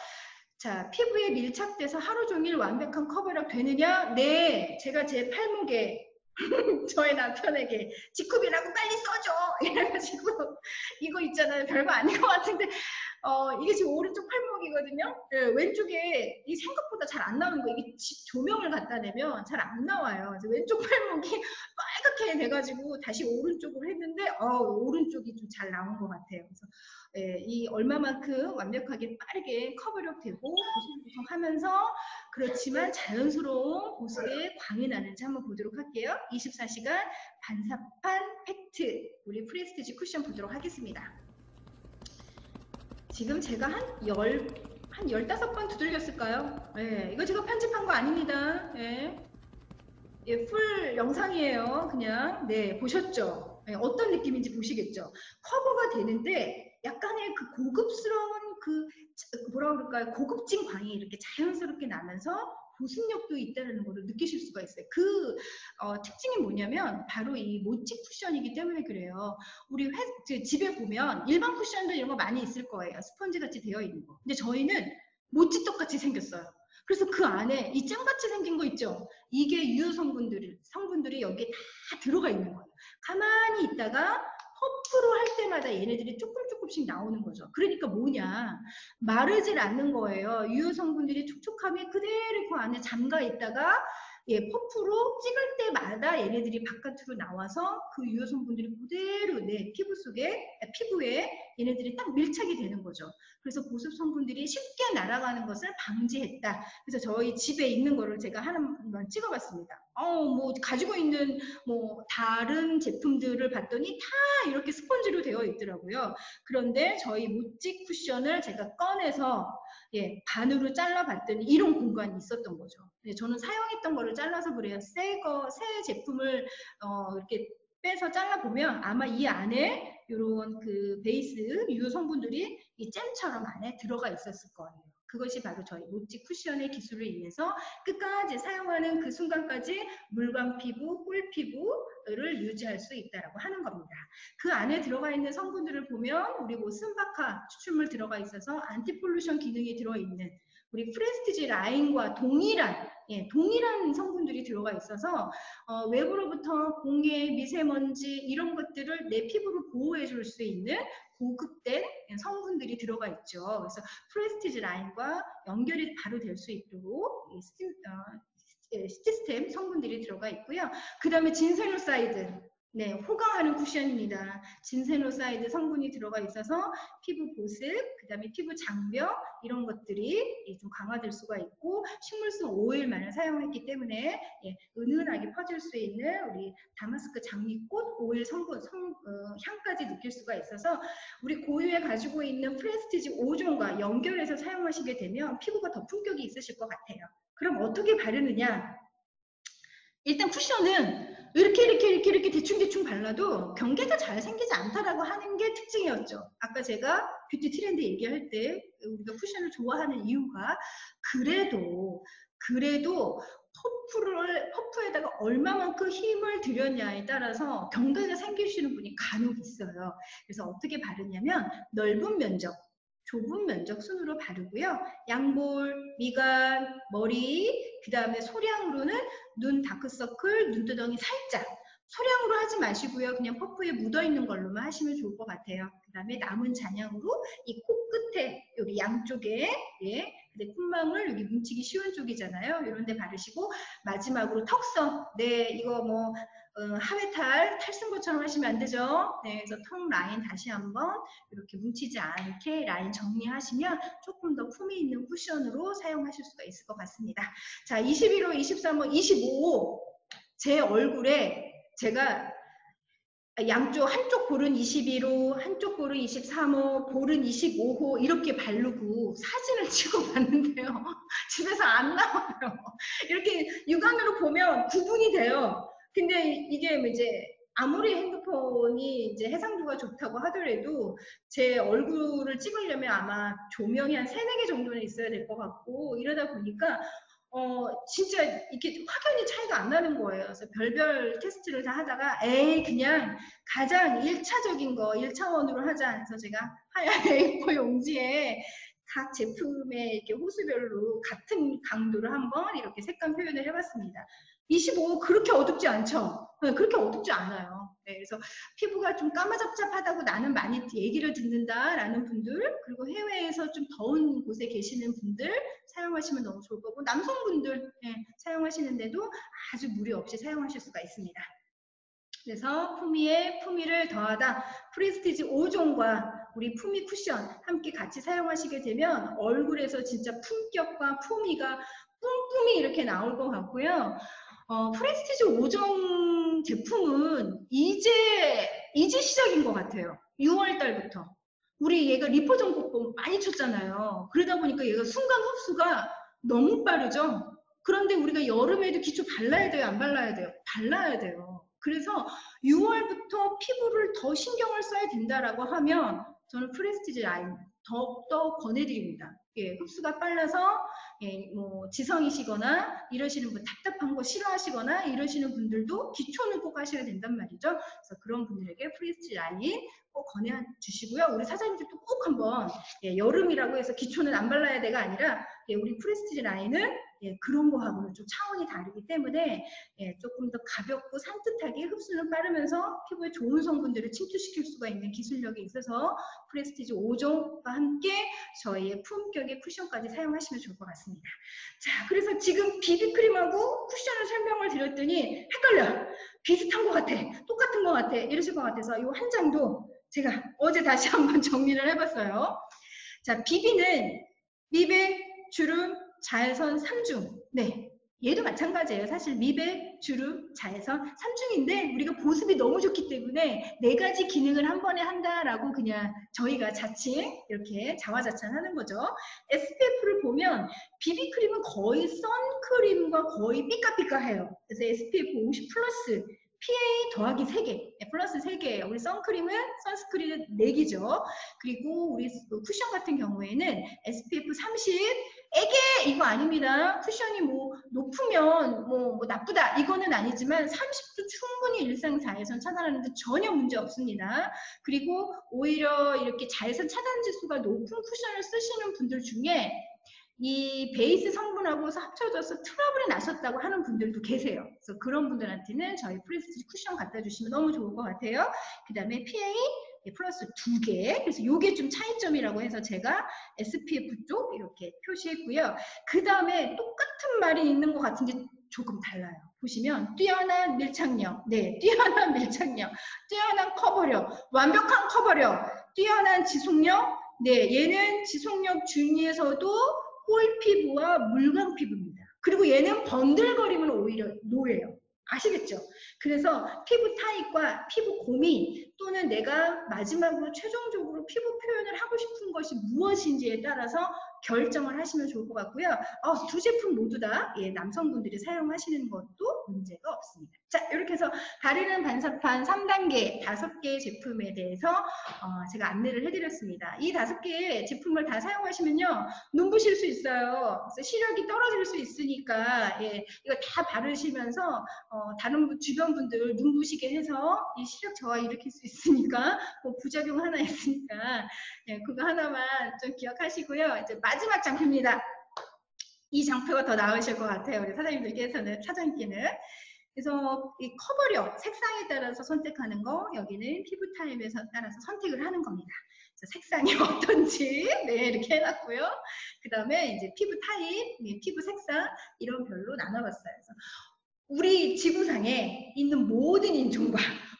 자, 피부에 밀착돼서 하루 종일 완벽한 커버력 되느냐? 네, 제가 제 팔목에 저의 남편에게 지쿠비라고 빨리 써줘 이래가지고 이거 있잖아요. 별거 아닌 것 같은데 이게 지금 오른쪽 팔목이거든요. 네, 왼쪽에 이 생각보다 잘 안 나오는 거 이게 조명을 갖다 내면 잘 안 나와요. 그래서 왼쪽 팔목이 빨갛게 돼가지고 다시 오른쪽으로 했는데 오른쪽이 좀 잘 나온 것 같아요. 그래서 이 얼마만큼 완벽하게 빠르게 커버력 되고 보송보송하면서 그렇지만 자연스러운 보습에 광이 나는지 한번 보도록 할게요. 24시간 반사판 팩트 우리 프레스티지 쿠션 보도록 하겠습니다. 지금 제가 한 15번 두들겼을까요? 이거 제가 편집한 거 아닙니다. 풀 영상이에요. 그냥 보셨죠? 어떤 느낌인지 보시겠죠? 커버가 되는데 약간의 그 고급스러운 뭐라 그럴까요? 고급진 광이 이렇게 자연스럽게 나면서 보습력도 있다는 것을 느끼실 수가 있어요. 특징이 뭐냐면 바로 이 모찌 쿠션이기 때문에 그래요. 우리 집에 보면 일반 쿠션도 이런 거 많이 있을 거예요. 스펀지 같이 되어 있는 거. 근데 저희는 모찌 떡같이 생겼어요. 그래서 그 안에 이 짱같이 생긴 거 있죠? 이게 유효 성분들이 여기에 다 들어가 있는 거예요. 가만히 있다가 퍼프로 할 때마다 얘네들이 조금씩 나오는 거죠. 그러니까 뭐냐? 마르질 않는 거예요. 유효 성분들이 촉촉함이 그대로 그 안에 잠가 있다가 퍼프로 찍을 때마다 얘네들이 바깥으로 나와서 그 유효 성분들이 그대로 내 피부에 얘네들이 딱 밀착이 되는 거죠. 그래서 보습 성분들이 쉽게 날아가는 것을 방지했다. 그래서 저희 집에 있는 거를 제가 한번 찍어봤습니다. 뭐 가지고 있는 뭐 다른 제품들을 봤더니 다 이렇게 스펀지로 되어 있더라고요. 그런데 저희 모찌 쿠션을 제가 꺼내서 반으로 잘라봤더니 이런 공간이 있었던 거죠. 저는 사용했던 거를 잘라서 그래요. 새 제품을 이렇게 빼서 잘라보면 아마 이 안에 이런 베이스 유효 성분들이 이 잼처럼 안에 들어가 있었을 거예요. 그것이 바로 저희 모찌 쿠션의 기술을 인해서 끝까지 사용하는 그 순간까지 물광 피부, 꿀 피부를 유지할 수 있다라고 하는 겁니다. 그 안에 들어가 있는 성분들을 보면 우리 뭐 스바카 추출물 들어가 있어서 안티폴루션 기능이 들어있는 우리 프레스티지 라인과 동일한 성분들이 들어가 있어서 외부로부터 공해, 미세먼지 이런 것들을 내 피부를 보호해 줄 수 있는 고급된 성분들이 들어가 있죠. 그래서 프레스티지 라인과 연결이 바로 될 수 있도록 시스템 성분들이 들어가 있고요. 그 다음에 진세노사이드, 네, 호강하는 쿠션입니다. 진세노사이드 성분이 들어가 있어서 피부 보습, 그 다음에 피부 장벽 이런 것들이 좀 강화될 수가 있고 식물성 오일만을 사용했기 때문에 은은하게 퍼질 수 있는 우리 다마스크 장미꽃 오일 성분, 향까지 느낄 수가 있어서 우리 고유에 가지고 있는 프레스티지 5종과 연결해서 사용하시게 되면 피부가 더 품격이 있으실 것 같아요. 그럼 어떻게 바르느냐? 일단 쿠션은 이렇게 대충 발라도 경계가 잘 생기지 않다라고 하는 게 특징이었죠. 아까 제가 뷰티 트렌드 얘기할 때 우리가 쿠션을 좋아하는 이유가 그래도 퍼프에다가 얼마만큼 힘을 들였냐에 따라서 경계가 생기시는 분이 간혹 있어요. 그래서 어떻게 바르냐면 넓은 면적, 좁은 면적 순으로 바르고요. 양볼, 미간, 머리, 그 다음에 소량으로는 눈 다크서클, 눈두덩이 살짝. 소량으로 하지 마시고요. 그냥 퍼프에 묻어있는 걸로만 하시면 좋을 것 같아요. 그 다음에 남은 잔향으로 이 코끝에 여기 양쪽에 근데 콧망울 여기 뭉치기 쉬운 쪽이잖아요. 이런 데 바르시고 마지막으로 턱선. 네, 이거 뭐 탈쓴 것처럼 하시면 안 되죠. 네, 그래서 턱 라인 다시 한번 이렇게 뭉치지 않게 라인 정리하시면 조금 더 품위 있는 쿠션으로 사용하실 수가 있을 것 같습니다. 자, 21호, 23호, 25호 제 얼굴에 제가 양쪽 한쪽 볼은 21호, 한쪽 볼은 23호, 볼은 25호 이렇게 바르고 사진을 찍어봤는데요. 집에서 안 나와요. 이렇게 육안으로 보면 구분이 돼요. 근데 이게 이제 아무리 핸드폰이 이제 해상도가 좋다고 하더라도 제 얼굴을 찍으려면 아마 조명이 한 3, 4개 정도는 있어야 될 것 같고 이러다 보니까 진짜 이렇게 확연히 차이가 안 나는 거예요. 그래서 별별 테스트를 다 하다가 그냥 가장 1차적인 거 1차원으로 하자 해서 제가 하얀 A4 용지에 각 제품의 이렇게 호수별로 같은 강도로 한번 이렇게 색감 표현을 해봤습니다. 25 그렇게 어둡지 않죠? 네, 그렇게 어둡지 않아요. 네, 그래서 피부가 좀 까마잡잡하다고 나는 많이 얘기를 듣는다라는 분들, 그리고 해외에서 좀 더운 곳에 계시는 분들 사용하시면 너무 좋을 거고, 남성분들 사용하시는데도 아주 무리 없이 사용하실 수가 있습니다. 그래서 품위에 품위를 더하다 프레스티지 5종과 우리 품위 쿠션 함께 같이 사용하시게 되면 얼굴에서 진짜 품격과 품위가 뿜뿜이 이렇게 나올 것 같고요. 프레스티지 5종 제품은 이제 시작인 것 같아요. 6월 달부터. 우리 얘가 리포전 곱봄 많이 쳤잖아요. 그러다 보니까 얘가 순간 흡수가 너무 빠르죠. 그런데 우리가 여름에도 기초 발라야 돼요? 안 발라야 돼요? 발라야 돼요. 그래서 6월부터 피부를 더 신경을 써야 된다라고 하면 저는 프레스티지 라인 더욱더 권해드립니다. 흡수가 빨라서 뭐 지성이시거나 이러시는 분, 답답한 거 싫어하시거나 이러시는 분들도 기초는 꼭 하셔야 된단 말이죠. 그래서 그런 분들에게 프레스티지 라인 꼭 권해주시고요. 우리 사장님들도 꼭 한번 여름이라고 해서 기초는 안 발라야 돼가 아니라 우리 프레스티지 라인은 그런 거하고는 좀 차원이 다르기 때문에 조금 더 가볍고 산뜻하게 흡수는 빠르면서 피부에 좋은 성분들을 침투시킬 수가 있는 기술력이 있어서 프레스티지 5종과 함께 저희의 품격의 쿠션까지 사용하시면 좋을 것 같습니다. 자, 그래서 지금 비비크림하고 쿠션을 설명을 드렸더니 헷갈려. 비슷한 것 같아. 똑같은 것 같아. 이러실 것 같아서 이 한 장도 제가 어제 다시 한번 정리를 해봤어요. 자, 비비는 미백, 주름, 자외선 3중. 네, 얘도 마찬가지예요. 사실 미백, 주름, 자외선 3중인데 우리가 보습이 너무 좋기 때문에 4가지 기능을 한 번에 한다라고 그냥 저희가 자칭 이렇게 자화자찬하는 거죠. SPF를 보면 비비크림은 거의 선크림과 거의 삐까삐까해요. 그래서 SPF 50 플러스 PA 더하기 3개, 플러스 3개예요. 우리 선크림은 선스크린은 4개죠. 그리고 우리 쿠션 같은 경우에는 SPF 30, 에게 이거 아닙니다. 쿠션이 뭐 높으면 뭐 나쁘다 이거는 아니지만 30도 충분히 일상 자외선 차단하는데 전혀 문제 없습니다. 그리고 오히려 이렇게 자외선 차단 지수가 높은 쿠션을 쓰시는 분들 중에 이 베이스 성분하고 합쳐져서 트러블이 나셨다고 하는 분들도 계세요. 그래서 그런 분들한테는 저희 프리스티지 쿠션 갖다 주시면 너무 좋을 것 같아요. 그 다음에 PA 플러스 2개. 그래서 이게 좀 차이점이라고 해서 제가 SPF 쪽 이렇게 표시했고요. 그 다음에 똑같은 말이 있는 것 같은데 조금 달라요. 보시면 뛰어난 밀착력, 네, 뛰어난 밀착력, 뛰어난 커버력, 완벽한 커버력, 뛰어난 지속력, 네, 얘는 지속력 중에서도 홀 피부와 물광 피부입니다. 그리고 얘는 번들거리면 오히려 노예요. 아시겠죠? 그래서 피부 타입과 피부 고민 또는 내가 마지막으로 최종적으로 피부 표현을 하고 싶은 것이 무엇인지에 따라서 결정을 하시면 좋을 것 같고요. 두 제품 모두 다 남성분들이 사용하시는 것도 문제가 없습니다. 자, 이렇게 해서 가리는 반사판 3단계 5개의 제품에 대해서 제가 안내를 해드렸습니다. 이 5개의 제품을 다 사용하시면요. 눈부실 수 있어요. 그래서 시력이 떨어질 수 있으니까 이거 다 바르시면서 다른 주변 분들 눈부시게 해서 이 시력 저하 일으킬 수 있으니까 부작용 하나 있으니까 그거 하나만 좀 기억하시고요. 이제 마지막 장표입니다. 이 장표가 더 나으실 것 같아요. 우리 사장님들께서는 사장님께는. 그래서 이 커버력, 색상에 따라서 선택하는 거, 여기는 피부 타입에 따라서 선택을 하는 겁니다. 색상이 어떤지 이렇게 해놨고요. 그 다음에 이제 피부 타입, 피부 색상 이런 별로 나눠봤어요. 그래서 우리 지구상에 있는 모든 인종과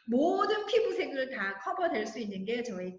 모든 피부색을 다 커버될 수 있는 게 저희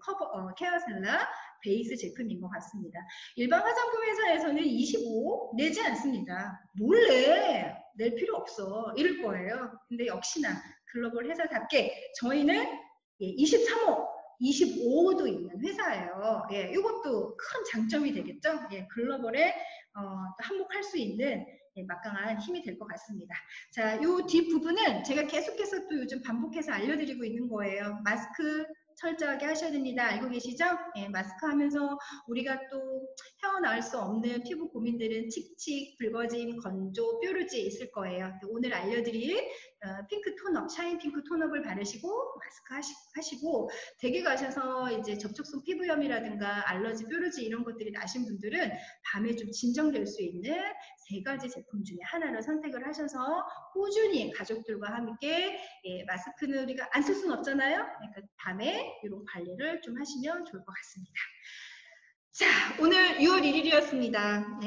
케어셀라 베이스 제품인 것 같습니다. 일반 화장품 회사에서는 25 내지 않습니다. 몰래 낼 필요 없어 이럴 거예요. 근데 역시나 글로벌 회사답게 저희는 23호 25호도 있는 회사예요. 이것도 큰 장점이 되겠죠. 글로벌에 한몫할 수 있는 막강한 힘이 될 것 같습니다. 자, 이 뒷부분은 제가 계속해서 또 요즘 반복해서 알려드리고 있는 거예요. 마스크 철저하게 하셔야 됩니다. 알고 계시죠? 마스크 하면서 우리가 또 헤어나올 수 없는 피부 고민들은 칙칙, 붉어짐, 건조, 뾰루지 있을 거예요. 오늘 알려드릴 핑크 톤업, 샤인 핑크 톤업을 바르시고 마스크 하시고 댁에 가셔서 이제 접촉성 피부염이라든가 알러지, 뾰루지 이런 것들이 나신 분들은 밤에 좀 진정될 수 있는 3가지 제품 중에 하나를 선택을 하셔서 꾸준히 가족들과 함께 마스크는 우리가 안 쓸 수는 없잖아요. 그러니까 밤에 이런 관리를 좀 하시면 좋을 것 같습니다. 자, 오늘 6월 1일이었습니다.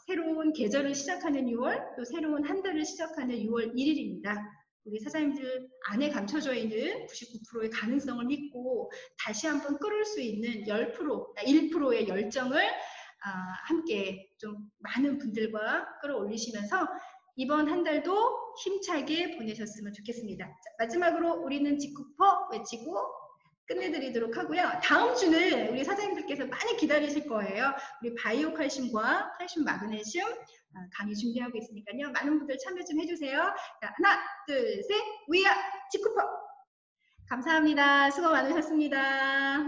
새로운 계절을 시작하는 6월, 또 새로운 한 달을 시작하는 6월 1일입니다. 우리 사장님들 안에 감춰져 있는 99%의 가능성을 믿고 다시 한번 끌을 수 있는 1%의 열정을 함께 좀 많은 분들과 끌어올리시면서 이번 한 달도 힘차게 보내셨으면 좋겠습니다. 자, 마지막으로 우리는 지쿠퍼 외치고 끝내드리도록 하고요. 다음 주는 우리 사장님들께서 많이 기다리실 거예요. 우리 바이오 칼슘과 칼슘 마그네슘 강의 준비하고 있으니까요. 많은 분들 참여 좀 해주세요. 자, 하나, 둘, 셋, 위아 지쿠퍼! 감사합니다. 수고 많으셨습니다.